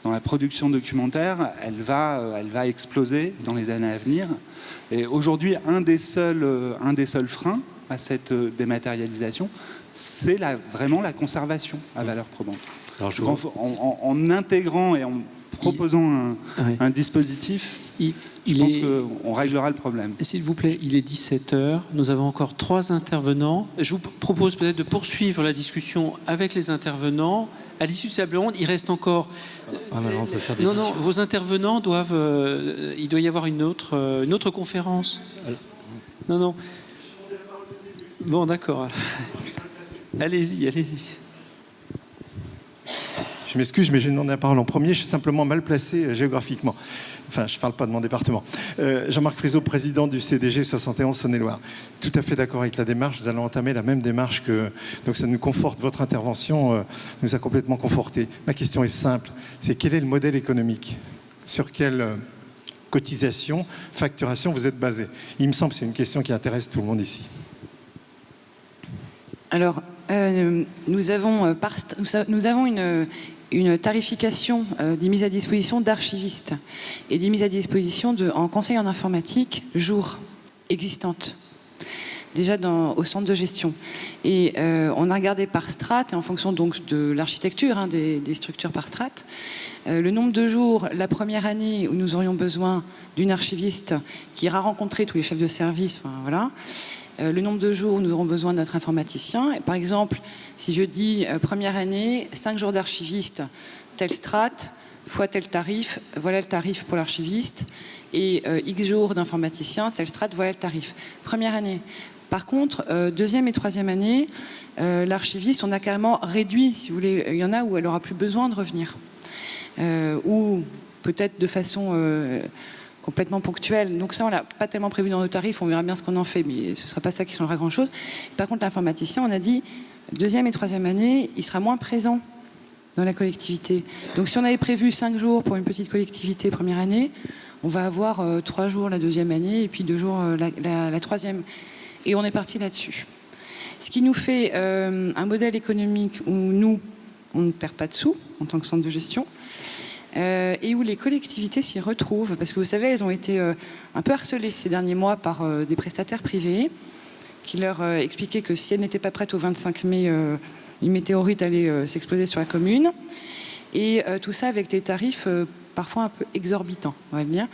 dans la production documentaire, elle va exploser dans les années à venir. Et aujourd'hui, un des seuls freins à cette dématérialisation, c'est vraiment la conservation à valeur probante. Alors, en intégrant et en proposant un dispositif, je pense qu'on réglera le problème.
S'il vous plaît, il est 17h. Nous avons encore 3 intervenants. Je vous propose peut-être de poursuivre la discussion avec les intervenants. À l'issue de cette table ronde, il reste encore...
on peut faire des
non, vos intervenants doivent... il doit y avoir une autre conférence. Non. Bon, d'accord. Allez-y.
Je m'excuse, mais j'ai demandé la parole en premier. Je suis simplement mal placé géographiquement. Enfin, je ne parle pas de mon département. Jean-Marc Friseau, président du CDG 71 Saône-et-Loire. Tout à fait d'accord avec la démarche. Nous allons entamer la même démarche que... Donc ça nous conforte. Votre intervention nous a complètement confortés. Ma question est simple. C'est quel est le modèle économique? Sur quelle cotisation, facturation vous êtes basé? Il me semble que c'est une question qui intéresse tout le monde ici.
Alors, nous avons une tarification des mises à disposition d'archivistes et des mises à disposition en conseil en informatique jour existantes, déjà au centre de gestion. Et on a regardé par strate, et en fonction donc de l'architecture des structures par strate, le nombre de jours la première année où nous aurions besoin d'une archiviste qui ira rencontrer tous les chefs de service, le nombre de jours où nous aurons besoin de notre informaticien. Et par exemple, si je dis première année, 5 jours d'archiviste, telle strate, fois tel tarif, voilà le tarif pour l'archiviste, et X jours d'informaticien, telle strate, voilà le tarif. Première année. Par contre, deuxième et troisième année, l'archiviste, on a carrément réduit, si vous voulez, il y en a où elle n'aura plus besoin de revenir. ou peut-être de façon complètement ponctuelle. Donc ça, on l'a pas tellement prévu dans nos tarifs, on verra bien ce qu'on en fait, mais ce ne sera pas ça qui changera grand-chose. Par contre, l'informaticien, on a dit, deuxième et troisième année, il sera moins présent dans la collectivité. Donc si on avait prévu 5 jours pour une petite collectivité première année, on va avoir 3 jours la deuxième année et puis 2 jours la troisième. Et on est parti là-dessus. Ce qui nous fait un modèle économique où nous, on ne perd pas de sous en tant que centre de gestion, et où les collectivités s'y retrouvent. Parce que vous savez, elles ont été un peu harcelées ces derniers mois par des prestataires privés qui leur expliquaient que si elles n'étaient pas prêtes au 25 mai, une météorite allait s'exploser sur la commune. Et tout ça avec des tarifs parfois un peu exorbitants, on va dire.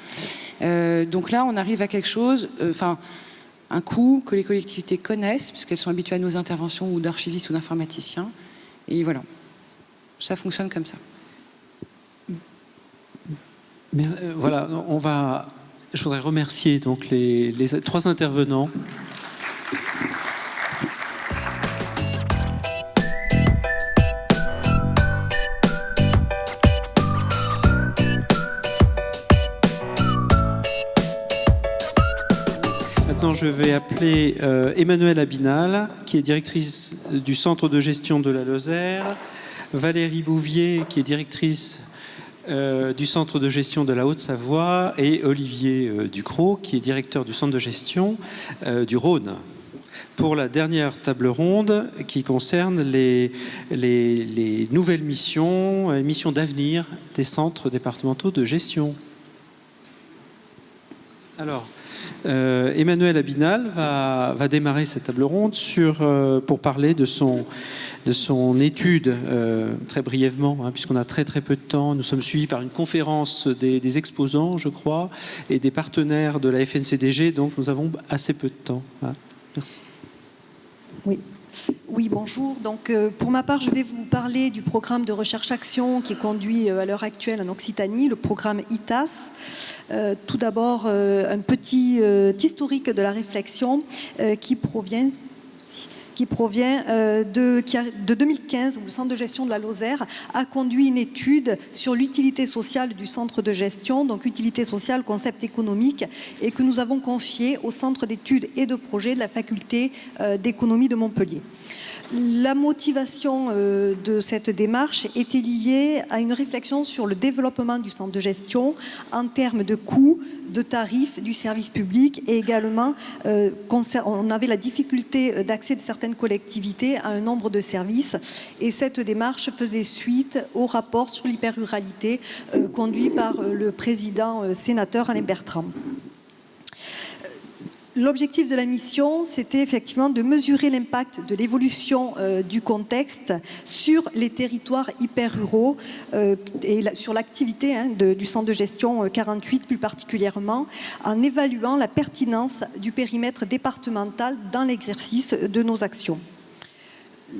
Donc là, on arrive à quelque chose, un coût que les collectivités connaissent, puisqu'elles sont habituées à nos interventions ou d'archivistes ou d'informaticiens. Et voilà, ça fonctionne comme ça.
Mais, voilà, je voudrais remercier donc les 3 intervenants. Maintenant, je vais appeler Emmanuelle Abinal, qui est directrice du centre de gestion de la Lozère, Valérie Bouvier, qui est directrice du centre de gestion de la Haute-Savoie, et Olivier Ducrot, qui est directeur du centre de gestion du Rhône, pour la dernière table ronde qui concerne les nouvelles missions d'avenir des centres départementaux de gestion. Alors, Emmanuelle Abinal va démarrer cette table ronde pour parler de son étude, très brièvement, puisqu'on a très peu de temps. Nous sommes suivis par une conférence des exposants, je crois, et des partenaires de la FNCDG, donc nous avons assez peu de temps. Merci.
Oui, bonjour. Donc, pour ma part, je vais vous parler du programme de recherche-action qui est conduit à l'heure actuelle en Occitanie, le programme ITAS. Tout d'abord, un petit historique de la réflexion qui provient de 2015, où le centre de gestion de la Lozère a conduit une étude sur l'utilité sociale du centre de gestion, donc utilité sociale, concept économique, et que nous avons confié au centre d'études et de projets de la faculté d'économie de Montpellier. La motivation de cette démarche était liée à une réflexion sur le développement du centre de gestion en termes de coûts, de tarifs du service public, et également on avait la difficulté d'accès de certaines collectivités à un nombre de services, et cette démarche faisait suite au rapport sur l'hyper-ruralité conduit par le président sénateur Alain Bertrand. L'objectif de la mission, c'était effectivement de mesurer l'impact de l'évolution du contexte sur les territoires hyper-ruraux et sur l'activité du centre de gestion 48 plus particulièrement, en évaluant la pertinence du périmètre départemental dans l'exercice de nos actions.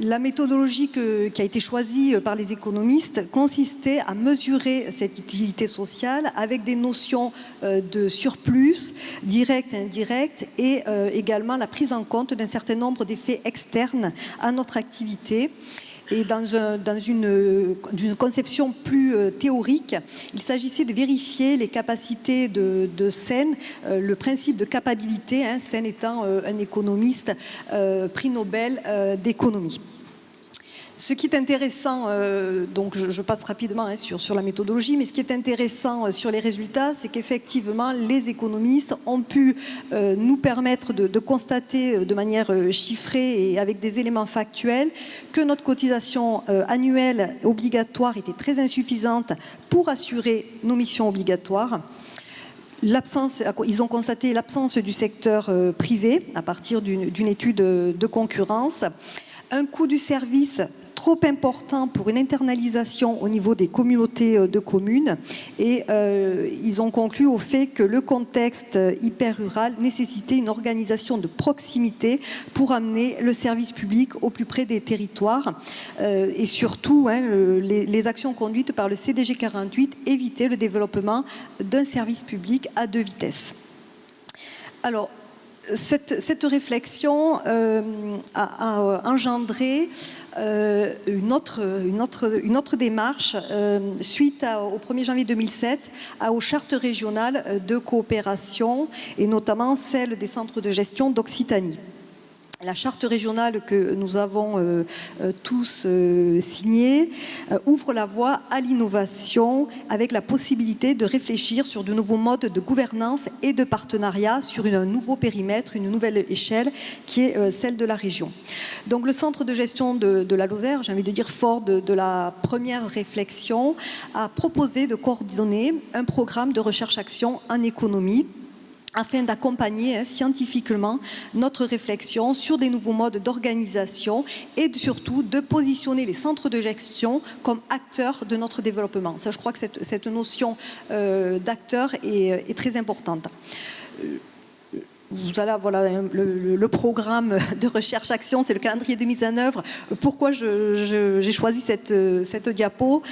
La méthodologie qui a été choisie par les économistes consistait à mesurer cette utilité sociale avec des notions de surplus, direct et indirect, et également la prise en compte d'un certain nombre d'effets externes à notre activité. Et dans une conception plus théorique, il s'agissait de vérifier les capacités de Sen, le principe de capacité, Sen étant un économiste prix Nobel d'économie. Ce qui est intéressant, donc je passe rapidement sur la méthodologie, mais ce qui est intéressant sur les résultats, c'est qu'effectivement les économistes ont pu nous permettre de constater de manière chiffrée et avec des éléments factuels que notre cotisation annuelle obligatoire était très insuffisante pour assurer nos missions obligatoires. Ils ont constaté l'absence du secteur privé à partir d'une étude de concurrence, un coût du service trop important pour une internalisation au niveau des communautés de communes, et ils ont conclu au fait que le contexte hyper-rural nécessitait une organisation de proximité pour amener le service public au plus près des territoires, et surtout les actions conduites par le CDG 48 évitaient le développement d'un service public à 2 vitesses. Alors, Cette réflexion a engendré une autre démarche suite au 1er janvier 2007 aux chartes régionales de coopération et notamment celle des centres de gestion d'Occitanie. La charte régionale que nous avons tous signée ouvre la voie à l'innovation avec la possibilité de réfléchir sur de nouveaux modes de gouvernance et de partenariat sur un nouveau périmètre, une nouvelle échelle qui est celle de la région. Donc le centre de gestion de la Lozère, j'ai envie de dire fort de la première réflexion, a proposé de coordonner un programme de recherche-action en économie afin d'accompagner scientifiquement notre réflexion sur des nouveaux modes d'organisation et surtout de positionner les centres de gestion comme acteurs de notre développement. Ça, je crois que cette notion d'acteur est très importante. Voilà le programme de recherche-action, c'est le calendrier de mise en œuvre. Pourquoi j'ai choisi cette diapo?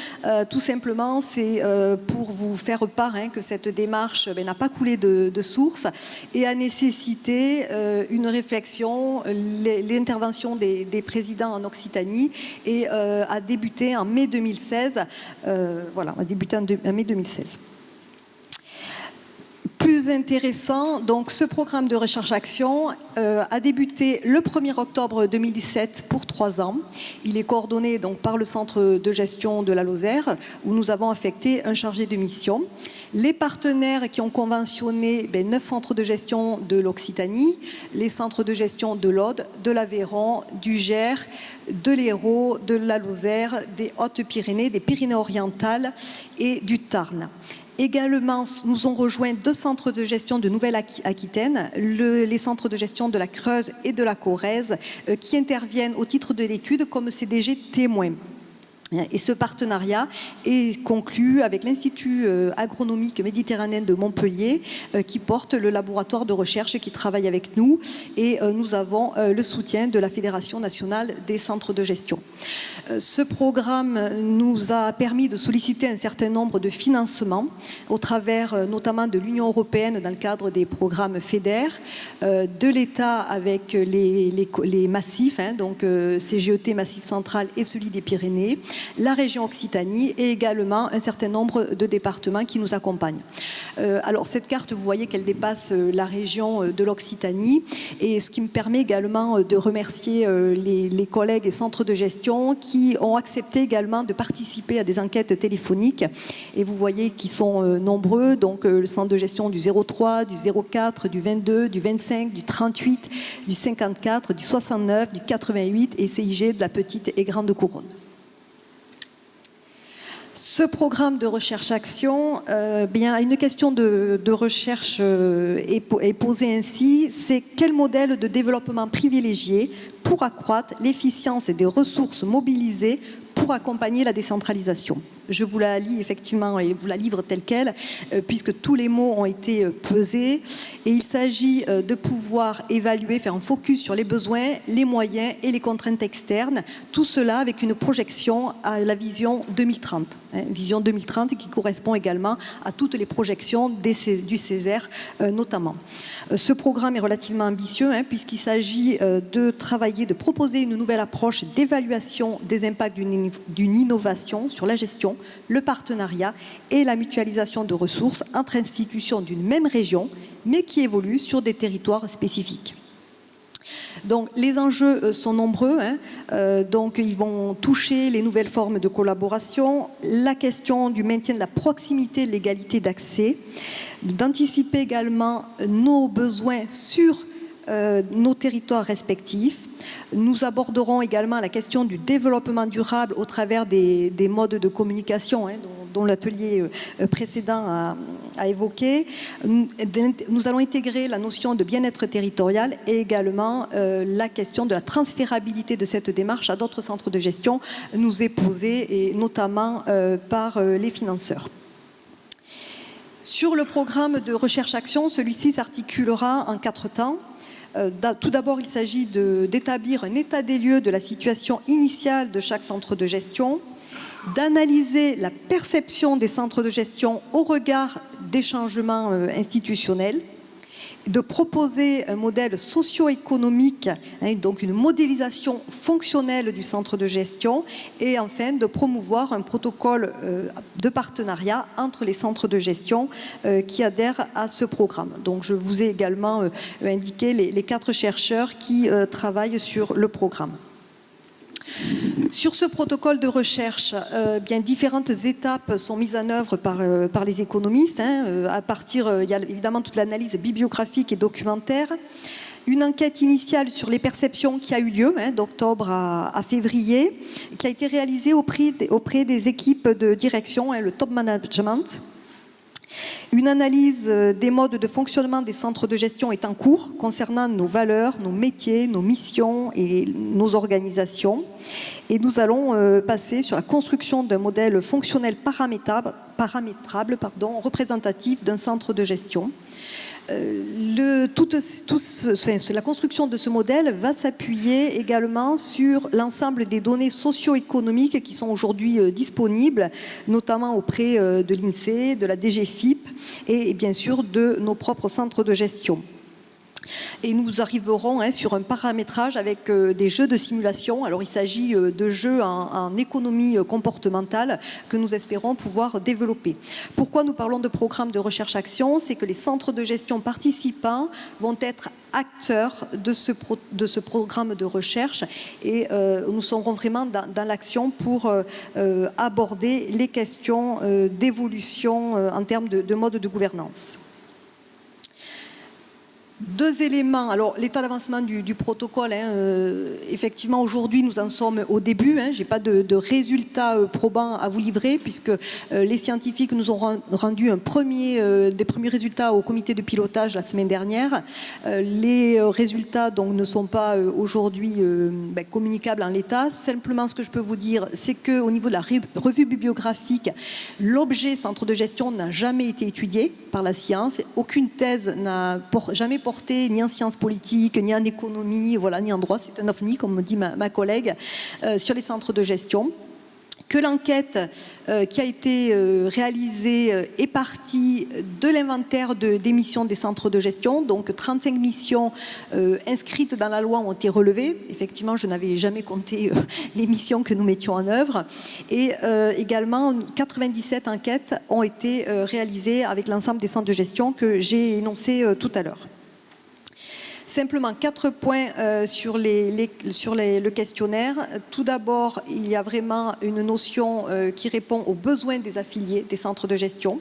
Tout simplement, c'est pour vous faire part que cette démarche n'a pas coulé de source et a nécessité une réflexion, l'intervention des présidents en Occitanie et a débuté en mai 2016. A débuté en mai 2016. Plus intéressant, donc ce programme de recherche-action a débuté le 1er octobre 2017 pour 3 ans. Il est coordonné donc par le centre de gestion de la Lozère où nous avons affecté un chargé de mission. Les partenaires qui ont conventionné 9 centres de gestion de l'Occitanie, les centres de gestion de l'Aude, de l'Aveyron, du Gers, de l'Hérault, de la Lozère, des Hautes-Pyrénées, des Pyrénées-Orientales et du Tarn. Également, nous ont rejoint 2 centres de gestion de Nouvelle-Aquitaine, les centres de gestion de la Creuse et de la Corrèze, qui interviennent au titre de l'étude comme CDG témoins. Et ce partenariat est conclu avec l'Institut agronomique méditerranéen de Montpellier qui porte le laboratoire de recherche qui travaille avec nous et nous avons le soutien de la Fédération nationale des centres de gestion. Ce programme nous a permis de solliciter un certain nombre de financements au travers notamment de l'Union européenne dans le cadre des programmes FEDER, de l'État avec les massifs, donc CGET Massif Central et celui des Pyrénées, la région Occitanie et également un certain nombre de départements qui nous accompagnent. Alors cette carte, vous voyez qu'elle dépasse la région de l'Occitanie et ce qui me permet également de remercier les collègues et centres de gestion qui ont accepté également de participer à des enquêtes téléphoniques et vous voyez qu'ils sont nombreux, donc le centre de gestion du 03, du 04, du 22, du 25, du 38, du 54, du 69, du 88 et CIG de la Petite et Grande Couronne. Ce programme de recherche-action, une question de recherche est posée ainsi, c'est quel modèle de développement privilégié pour accroître l'efficience des ressources mobilisées pour accompagner la décentralisation. Je vous la lis effectivement et vous la livre telle qu'elle, puisque tous les mots ont été pesés. Et il s'agit de pouvoir évaluer, faire un focus sur les besoins, les moyens et les contraintes externes. Tout cela avec une projection à la vision 2030. Vision 2030 qui correspond également à toutes les projections du Césaire notamment. Ce programme est relativement ambitieux puisqu'il s'agit de travailler, de proposer une nouvelle approche d'évaluation des impacts d'une innovation sur la gestion, le partenariat et la mutualisation de ressources entre institutions d'une même région, mais qui évoluent sur des territoires spécifiques. Donc les enjeux sont nombreux, donc ils vont toucher les nouvelles formes de collaboration, la question du maintien de la proximité et de l'égalité d'accès, d'anticiper également nos besoins sur nos territoires respectifs. Nous aborderons également la question du développement durable au travers des modes de communication dont l'atelier précédent a évoqué. Nous allons intégrer la notion de bien-être territorial et également la question de la transférabilité de cette démarche à d'autres centres de gestion nous est posée, et notamment par les financeurs. Sur le programme de recherche-action, celui-ci s'articulera en 4 temps. Tout d'abord, il s'agit d'établir un état des lieux de la situation initiale de chaque centre de gestion, d'analyser la perception des centres de gestion au regard des changements institutionnels de proposer un modèle socio-économique, donc une modélisation fonctionnelle du centre de gestion, et enfin de promouvoir un protocole de partenariat entre les centres de gestion qui adhèrent à ce programme. Donc je vous ai également indiqué les 4 chercheurs qui travaillent sur le programme. Sur ce protocole de recherche, bien différentes étapes sont mises en œuvre par les économistes. À partir, il y a évidemment toute l'analyse bibliographique et documentaire. Une enquête initiale sur les perceptions qui a eu lieu d'octobre à février, qui a été réalisée auprès des équipes de direction, le top management. Une analyse des modes de fonctionnement des centres de gestion est en cours concernant nos valeurs, nos métiers, nos missions et nos organisations. Et nous allons passer sur la construction d'un modèle fonctionnel paramétrable, représentatif d'un centre de gestion. La construction de ce modèle va s'appuyer également sur l'ensemble des données socio-économiques qui sont aujourd'hui disponibles, notamment auprès de l'INSEE, de la DGFiP et bien sûr de nos propres centres de gestion. Et nous arriverons sur un paramétrage avec des jeux de simulation. Alors il s'agit de jeux en économie comportementale que nous espérons pouvoir développer. Pourquoi nous parlons de programme de recherche-action? C'est que les centres de gestion participants vont être acteurs de ce programme de recherche et nous serons vraiment dans l'action pour aborder les questions d'évolution en termes de mode de gouvernance. 2 éléments. Alors, l'état d'avancement du protocole, effectivement, aujourd'hui, nous en sommes au début. Je n'ai pas de résultats probants à vous livrer, puisque les scientifiques nous ont rendu des premiers résultats au comité de pilotage la semaine dernière. Les résultats donc, ne sont pas aujourd'hui communicables en l'état. Simplement, ce que je peux vous dire, c'est qu'au niveau de la revue bibliographique, l'objet centre de gestion n'a jamais été étudié par la science. Aucune thèse n'a jamais porté ni en sciences politiques, ni en économie, ni en droit, c'est un ovni, comme me dit ma collègue, sur les centres de gestion. Que l'enquête qui a été réalisée est partie de l'inventaire des missions des centres de gestion. Donc 35 missions inscrites dans la loi ont été relevées. Effectivement, je n'avais jamais compté les missions que nous mettions en œuvre. Et également, 97 enquêtes ont été réalisées avec l'ensemble des centres de gestion que j'ai énoncés tout à l'heure. Simplement 4 points sur le questionnaire. Tout d'abord, il y a vraiment une notion qui répond aux besoins des affiliés des centres de gestion.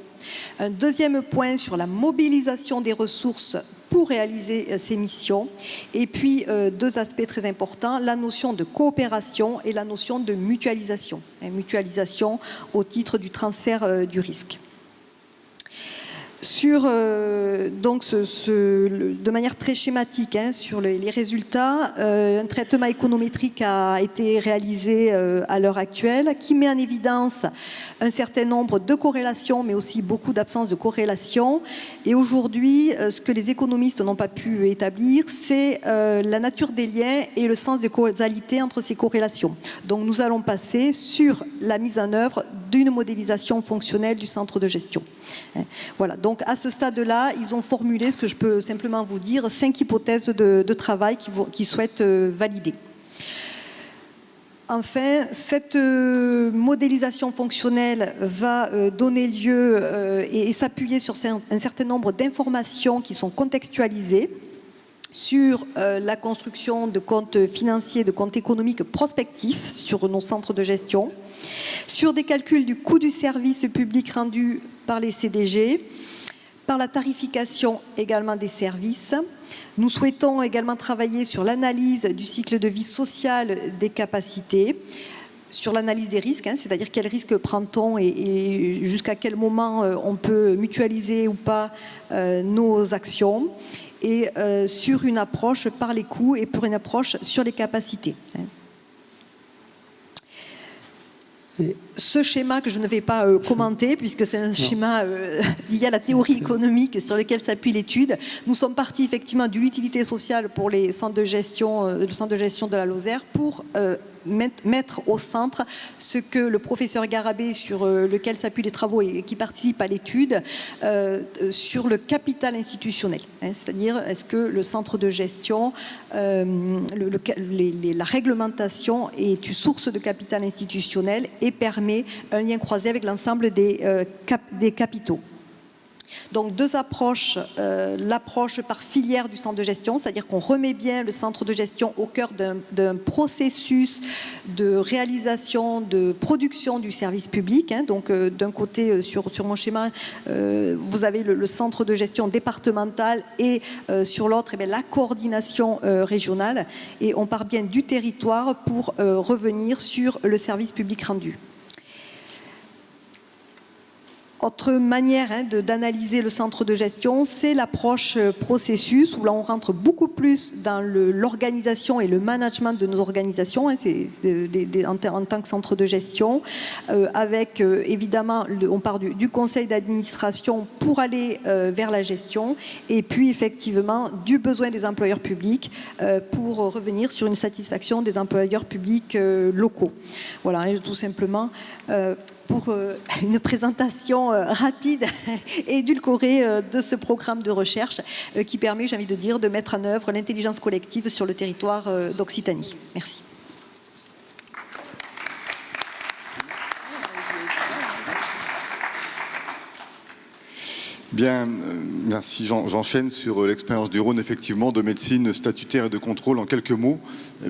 Un deuxième point sur la mobilisation des ressources pour réaliser ces missions. Et puis 2 aspects très importants, la notion de coopération et la notion de mutualisation. Mutualisation au titre du transfert du risque. Sur, donc de manière très schématique, sur les résultats, un traitement économétrique a été réalisé à l'heure actuelle qui met en évidence un certain nombre de corrélations, mais aussi beaucoup d'absence de corrélations. Et aujourd'hui, ce que les économistes n'ont pas pu établir, c'est la nature des liens et le sens de causalité entre ces corrélations. Donc nous allons passer sur la mise en œuvre d'une modélisation fonctionnelle du centre de gestion. Voilà, donc à ce stade-là, ils ont formulé, ce que je peux simplement vous dire, 5 hypothèses de travail qu'ils souhaitent valider. Enfin, cette modélisation fonctionnelle va donner lieu et s'appuyer sur un certain nombre d'informations qui sont contextualisées sur la construction de comptes financiers, de comptes économiques prospectifs sur nos centres de gestion, sur des calculs du coût du service public rendu par les CDG, par la tarification également des services. Nous souhaitons également travailler sur l'analyse du cycle de vie social des capacités, sur l'analyse des risques, c'est-à-dire quels risques prend-on et jusqu'à quel moment on peut mutualiser ou pas nos actions, et sur une approche par les coûts et pour une approche sur les capacités. Ce schéma que je ne vais pas commenter, puisque c'est un schéma lié à la théorie économique sur lequel s'appuie l'étude, nous sommes partis effectivement de l'utilité sociale pour les centres de gestion, le centre de gestion de la Lozère, pour mettre au centre ce que le professeur Garabé, sur lequel s'appuient les travaux et qui participe à l'étude, sur le capital institutionnel. C'est-à-dire, est-ce que le centre de gestion, la réglementation est une source de capital institutionnel et permet un lien croisé avec l'ensemble des capitaux. Donc deux approches, l'approche par filière du centre de gestion, c'est-à-dire qu'on remet bien le centre de gestion au cœur d'un processus de réalisation, de production du service public. Donc d'un côté, sur mon schéma, vous avez le centre de gestion départemental et sur l'autre, la coordination régionale. Et on part bien du territoire pour revenir sur le service public rendu. Autre manière d'analyser le centre de gestion, c'est l'approche processus, où là on rentre beaucoup plus dans l'organisation et le management de nos organisations, en tant que centre de gestion, avec évidemment, on part du conseil d'administration pour aller vers la gestion, et puis effectivement du besoin des employeurs publics pour revenir sur une satisfaction des employeurs publics locaux. Voilà, tout simplement pour une présentation rapide et édulcorée de ce programme de recherche qui permet, j'ai envie de dire, de mettre en œuvre l'intelligence collective sur le territoire d'Occitanie. Merci.
Bien, merci. J'enchaîne sur l'expérience du Rhône, effectivement, de médecine statutaire et de contrôle en quelques mots,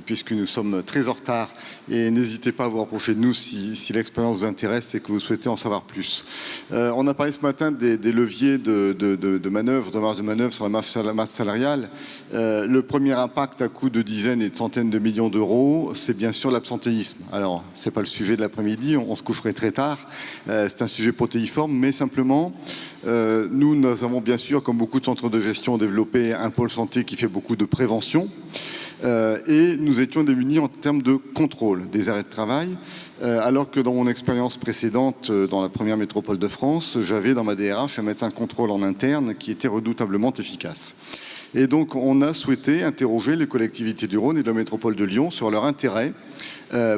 puisque nous sommes très en retard. Et n'hésitez pas à vous rapprocher de nous si l'expérience vous intéresse et que vous souhaitez en savoir plus. On a parlé ce matin des leviers de manœuvre, de marge de manœuvre sur la masse salariale. Le premier impact à coût de dizaines et de centaines de millions d'euros, c'est bien sûr l'absentéisme. Alors, ce n'est pas le sujet de l'après-midi, on se coucherait très tard. C'est un sujet protéiforme, mais simplement... Nous avons bien sûr, comme beaucoup de centres de gestion, développé un pôle santé qui fait beaucoup de prévention et nous étions démunis en termes de contrôle des arrêts de travail, alors que dans mon expérience précédente dans la première métropole de France, j'avais dans ma DRH un médecin de contrôle en interne qui était redoutablement efficace. Et donc on a souhaité interroger les collectivités du Rhône et de la métropole de Lyon sur leur intérêt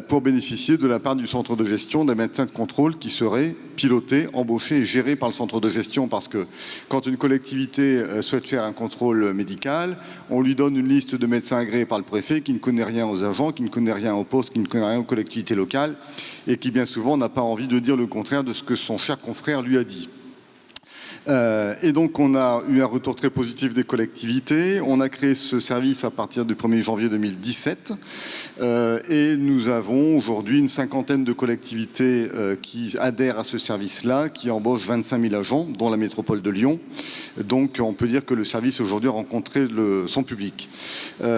pour bénéficier de la part du centre de gestion d'un médecin de contrôle qui serait piloté, embauché et géré par le centre de gestion, parce que quand une collectivité souhaite faire un contrôle médical, on lui donne une liste de médecins agréés par le préfet qui ne connaît rien aux agents, qui ne connaît rien aux postes, qui ne connaît rien aux collectivités locales et qui bien souvent n'a pas envie de dire le contraire de ce que son cher confrère lui a dit. Et donc on a eu un retour très positif des collectivités. On a créé ce service à partir du 1er janvier 2017 et nous avons aujourd'hui une cinquantaine de collectivités qui adhèrent à ce service-là, qui embauchent 25 000 agents, dont la métropole de Lyon. Donc on peut dire que le service aujourd'hui a rencontré son public.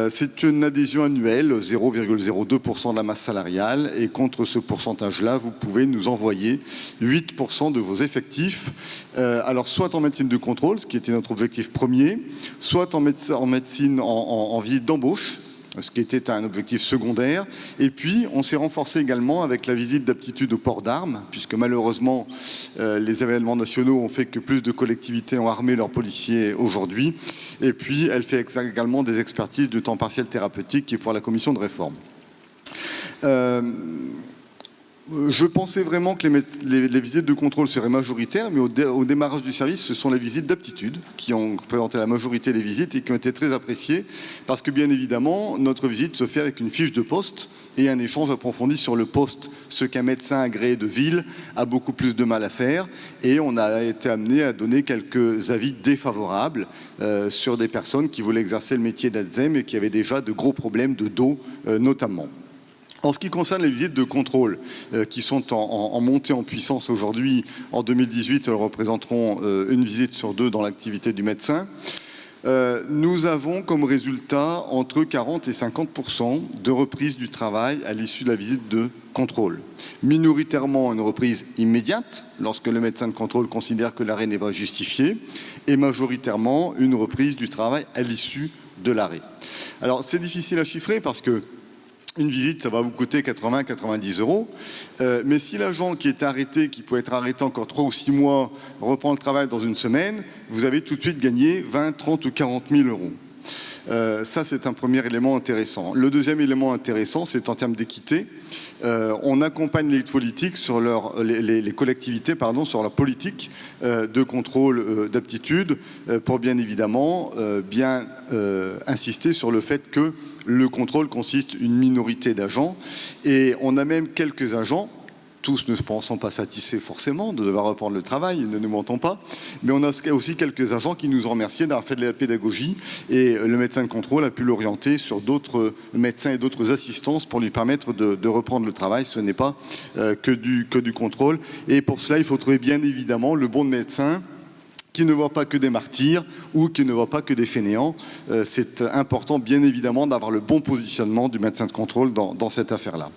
C'est une adhésion annuelle, 0,02% de la masse salariale, et contre ce pourcentage-là, vous pouvez nous envoyer 8% de vos effectifs. Alors soit en médecine de contrôle, ce qui était notre objectif premier, soit en médecine en visite d'embauche, ce qui était un objectif secondaire. Et puis, on s'est renforcé également avec la visite d'aptitude au port d'armes, puisque malheureusement, les événements nationaux ont fait que plus de collectivités ont armé leurs policiers aujourd'hui. Et puis, elle fait également des expertises de temps partiel thérapeutique qui est pour la commission de réforme. Je pensais vraiment que les visites de contrôle seraient majoritaires, mais au démarrage du service, ce sont les visites d'aptitude qui ont représenté la majorité des visites et qui ont été très appréciées, parce que bien évidemment, notre visite se fait avec une fiche de poste et un échange approfondi sur le poste, ce qu'un médecin agréé de ville a beaucoup plus de mal à faire, et on a été amené à donner quelques avis défavorables sur des personnes qui voulaient exercer le métier d'ADSEM et qui avaient déjà de gros problèmes de dos notamment. En ce qui concerne les visites de contrôle qui sont en montée en puissance aujourd'hui, en 2018, elles représenteront une visite sur 2 dans l'activité du médecin. Nous avons comme résultat entre 40 et 50% de reprise du travail à l'issue de la visite de contrôle. Minoritairement une reprise immédiate, lorsque le médecin de contrôle considère que l'arrêt n'est pas justifié, et majoritairement une reprise du travail à l'issue de l'arrêt. Alors c'est difficile à chiffrer parce que une visite, ça va vous coûter 80-90 €. Mais si l'agent qui est arrêté, qui peut être arrêté encore 3 ou 6 mois, reprend le travail dans une semaine, vous avez tout de suite gagné 20, 30 ou 40 000 €. Ça, c'est un premier élément intéressant. Le deuxième élément intéressant, c'est en termes d'équité. On accompagne les politiques sur les collectivités sur leur politique de contrôle d'aptitude pour bien évidemment insister sur le fait que le contrôle consiste une minorité d'agents et on a même quelques agents, tous ne sont pas satisfaits forcément de devoir reprendre le travail, ne nous mentons pas, mais on a aussi quelques agents qui nous ont remerciés d'avoir fait de la pédagogie et le médecin de contrôle a pu l'orienter sur d'autres médecins et d'autres assistances pour lui permettre de reprendre le travail. Ce n'est pas que du contrôle et pour cela il faut trouver bien évidemment le bon médecin qui ne voit pas que des martyrs ou qui ne voit pas que des fainéants. C'est important, bien évidemment, d'avoir le bon positionnement du médecin de contrôle dans cette affaire-là.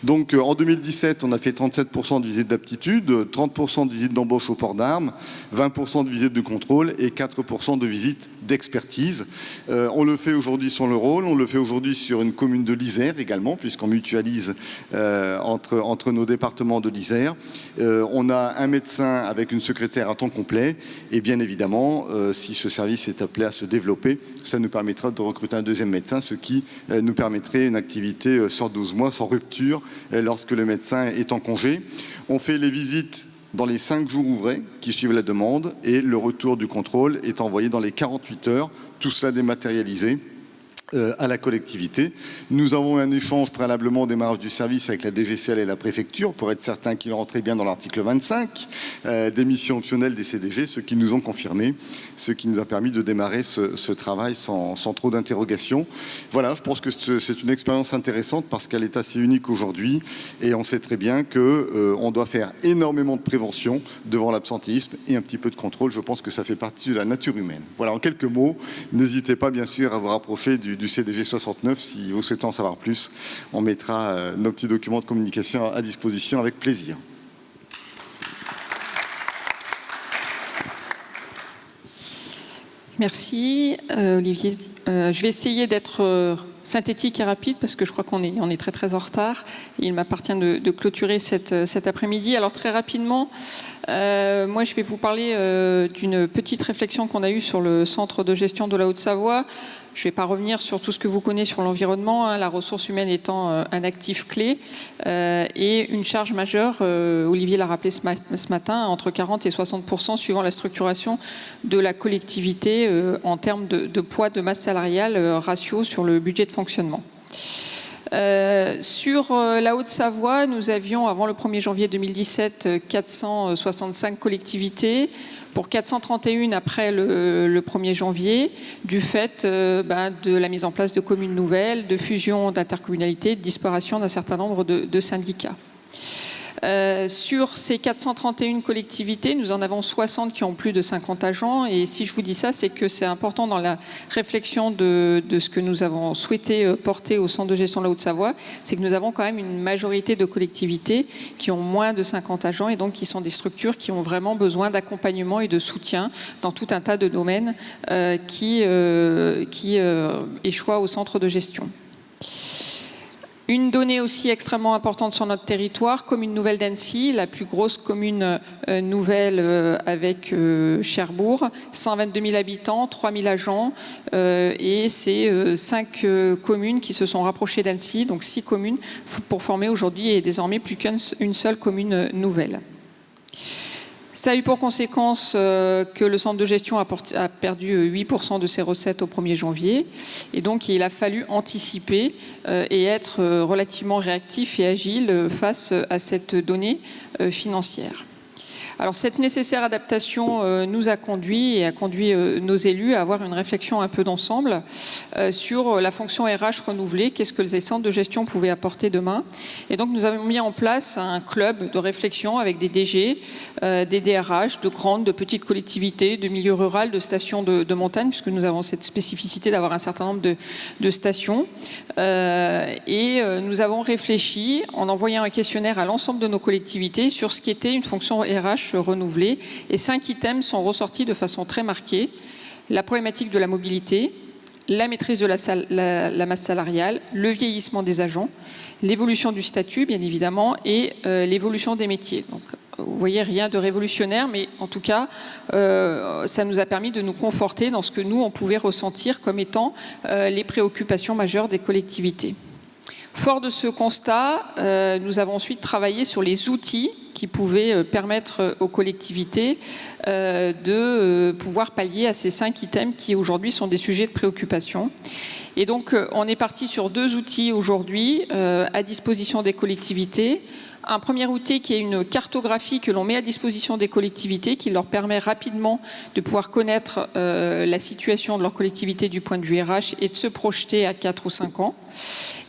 Donc, en 2017, on a fait 37% de visites d'aptitude, 30% de visites d'embauche au port d'armes, 20% de visites de contrôle et 4% de visites d'expertise. On le fait aujourd'hui sur le Rhône, on le fait aujourd'hui sur une commune de l'Isère également, puisqu'on mutualise entre nos départements de l'Isère. On a un médecin avec une secrétaire à temps complet et bien évidemment, si ce service est appelé à se développer, ça nous permettra de recruter un deuxième médecin, ce qui nous permettrait une activité sans 12 mois, sans rupture, lorsque le médecin est en congé. On fait les visites dans les 5 jours ouvrés qui suivent la demande et le retour du contrôle est envoyé dans les 48 heures, tout cela dématérialisé à la collectivité. Nous avons un échange préalablement au démarrage du service avec la DGCL et la préfecture pour être certain qu'il rentrait bien dans l'article 25 des missions optionnelles des CDG, ce qu'ils nous ont confirmé, ce qui nous a permis de démarrer ce travail sans trop d'interrogations. Voilà, je pense que c'est une expérience intéressante parce qu'elle est assez unique aujourd'hui et on sait très bien qu'on doit faire énormément de prévention devant l'absentéisme et un petit peu de contrôle. Je pense que ça fait partie de la nature humaine. Voilà, en quelques mots, n'hésitez pas bien sûr à vous rapprocher du CDG 69. Si vous souhaitez en savoir plus, on mettra nos petits documents de communication à disposition avec plaisir.
Merci Olivier. Je vais essayer d'être synthétique et rapide parce que je crois qu'on est très très en retard. Il m'appartient de clôturer cet après-midi. Alors très rapidement, moi je vais vous parler d'une petite réflexion qu'on a eue sur le centre de gestion de la Haute-Savoie. Je ne vais pas revenir sur tout ce que vous connaissez sur l'environnement, la ressource humaine étant un actif clé et une charge majeure, Olivier l'a rappelé ce matin, entre 40 et 60% suivant la structuration de la collectivité en termes de poids de masse salariale, ratio sur le budget de fonctionnement. Sur la Haute-Savoie, nous avions avant le 1er janvier 2017 465 collectivités, pour 431 après le 1er janvier, du fait de la mise en place de communes nouvelles, de fusion d'intercommunalités, de disparition d'un certain nombre de syndicats. Sur ces 431 collectivités, nous en avons 60 qui ont plus de 50 agents. Et si je vous dis ça, c'est que c'est important dans la réflexion de ce que nous avons souhaité porter au centre de gestion de la Haute-Savoie, c'est que nous avons quand même une majorité de collectivités qui ont moins de 50 agents et donc qui sont des structures qui ont vraiment besoin d'accompagnement et de soutien dans tout un tas de domaines qui échouent au centre de gestion. Une donnée aussi extrêmement importante sur notre territoire, commune nouvelle d'Annecy, la plus grosse commune nouvelle avec Cherbourg, 122 000 habitants, 3 000 agents et c'est 5 communes qui se sont rapprochées d'Annecy, donc 6 communes pour former aujourd'hui et désormais plus qu'une seule commune nouvelle. Ça a eu pour conséquence que le centre de gestion a perdu 8% de ses recettes au 1er janvier. Et donc, il a fallu anticiper et être relativement réactif et agile face à cette donnée financière. Alors, cette nécessaire adaptation nous a conduit et a conduit nos élus à avoir une réflexion un peu d'ensemble sur la fonction RH renouvelée, qu'est-ce que les centres de gestion pouvaient apporter demain. Et donc, nous avons mis en place un club de réflexion avec des DG, des DRH, de grandes, de petites collectivités, de milieux ruraux, de stations de montagne, puisque nous avons cette spécificité d'avoir un certain nombre de stations. Et nous avons réfléchi en envoyant un questionnaire à l'ensemble de nos collectivités sur ce qui était une fonction RH renouvelée. Et 5 items sont ressortis de façon très marquée. La problématique de la mobilité, la maîtrise de la masse salariale, le vieillissement des agents, l'évolution du statut, bien évidemment, et l'évolution des métiers. Donc, vous voyez, rien de révolutionnaire, mais en tout cas, ça nous a permis de nous conforter dans ce que nous, on pouvait ressentir comme étant les préoccupations majeures des collectivités. Fort de ce constat, nous avons ensuite travaillé sur les outils qui pouvaient permettre aux collectivités de pouvoir pallier à ces 5 items qui aujourd'hui sont des sujets de préoccupation. Et donc, on est parti sur 2 outils aujourd'hui à disposition des collectivités. Un premier outil qui est une cartographie que l'on met à disposition des collectivités, qui leur permet rapidement de pouvoir connaître la situation de leur collectivité du point de vue RH et de se projeter à 4 ou 5 ans.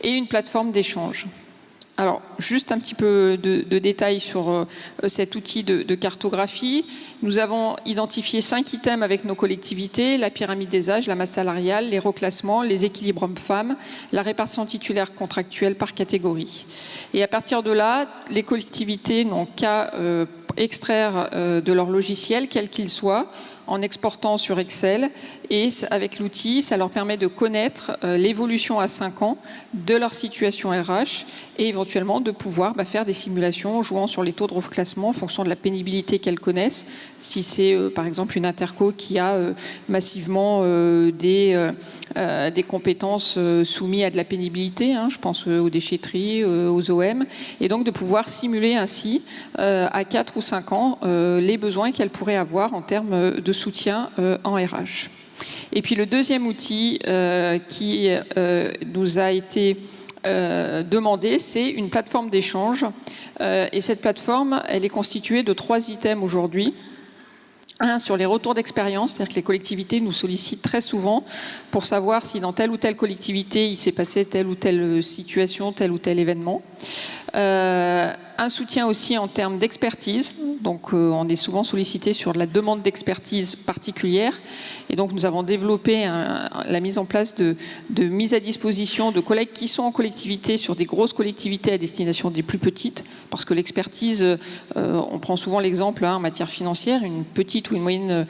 Et une plateforme d'échange. Alors, juste un petit peu de détails sur cet outil de cartographie. Nous avons identifié 5 items avec nos collectivités: la pyramide des âges, la masse salariale, les reclassements, les équilibres hommes-femmes, la répartition titulaire contractuelle par catégorie. Et à partir de là, les collectivités n'ont qu'à extraire de leur logiciel, quel qu'il soit, en exportant sur Excel, et avec l'outil, ça leur permet de connaître l'évolution à 5 ans de leur situation RH et éventuellement de pouvoir faire des simulations jouant sur les taux de reclassement en fonction de la pénibilité qu'elles connaissent. Si c'est par exemple une interco qui a massivement des compétences soumises à de la pénibilité, je pense aux déchetteries, aux OM, et donc de pouvoir simuler ainsi à 4 ou 5 ans les besoins qu'elles pourraient avoir en termes de soutien en RH. Et puis le deuxième outil qui nous a été demandé, c'est une plateforme d'échange. Et cette plateforme, elle est constituée de 3 items aujourd'hui. Un, sur les retours d'expérience, c'est-à-dire que les collectivités nous sollicitent très souvent pour savoir si dans telle ou telle collectivité il s'est passé telle ou telle situation, tel ou tel événement. Un soutien aussi en termes d'expertise, donc on est souvent sollicité sur la demande d'expertise particulière, et donc nous avons développé la mise en place de mise à disposition de collègues qui sont en collectivité sur des grosses collectivités à destination des plus petites, parce que l'expertise, on prend souvent l'exemple en matière financière, une petite ou une moyenne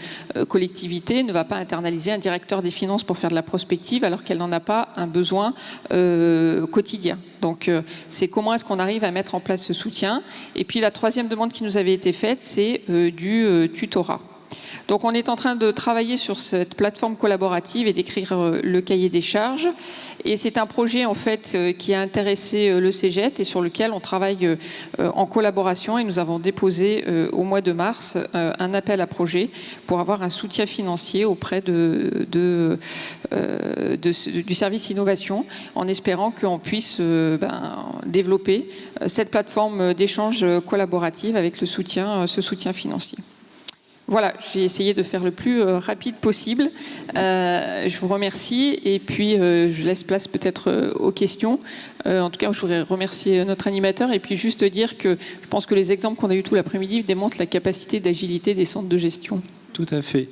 collectivité ne va pas internaliser un directeur des finances pour faire de la prospective alors qu'elle n'en a pas un besoin quotidien. Donc c'est comment est-ce qu'on arrive à mettre en place ce soutien. Et puis la troisième demande qui nous avait été faite, c'est du tutorat. Donc on est en train de travailler sur cette plateforme collaborative et d'écrire le cahier des charges. Et c'est un projet en fait qui a intéressé le CEGET et sur lequel on travaille en collaboration. Et nous avons déposé au mois de mars un appel à projet pour avoir un soutien financier auprès du service innovation, en espérant qu'on puisse développer cette plateforme d'échange collaborative avec ce soutien financier. Voilà, j'ai essayé de faire le plus rapide possible. Je vous remercie et puis je laisse place peut-être aux questions. En tout cas, je voudrais remercier notre animateur et puis juste dire que je pense que les exemples qu'on a eu tout l'après-midi démontrent la capacité d'agilité des centres de gestion.
Tout à fait.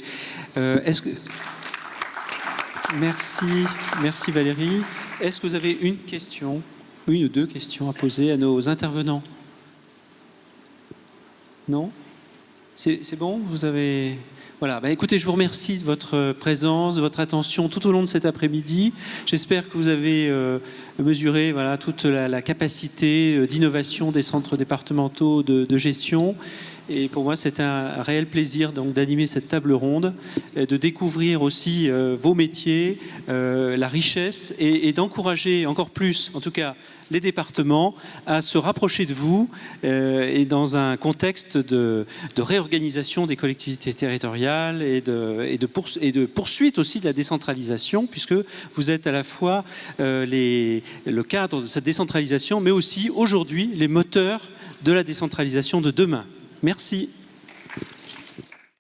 Merci Valérie. Est-ce que vous avez une ou 2 questions à poser à nos intervenants? Non ? C'est bon, vous avez... Voilà, écoutez, je vous remercie de votre présence, de votre attention tout au long de cet après-midi. J'espère que vous avez mesuré toute la capacité d'innovation des centres départementaux de gestion. Et pour moi, c'est un réel plaisir d'animer cette table ronde, de découvrir aussi vos métiers, la richesse et d'encourager encore plus, en tout cas, les départements à se rapprocher de vous et dans un contexte de réorganisation des collectivités territoriales et de poursuite aussi de la décentralisation, puisque vous êtes à la fois le cadre de cette décentralisation, mais aussi aujourd'hui les moteurs de la décentralisation de demain. Merci.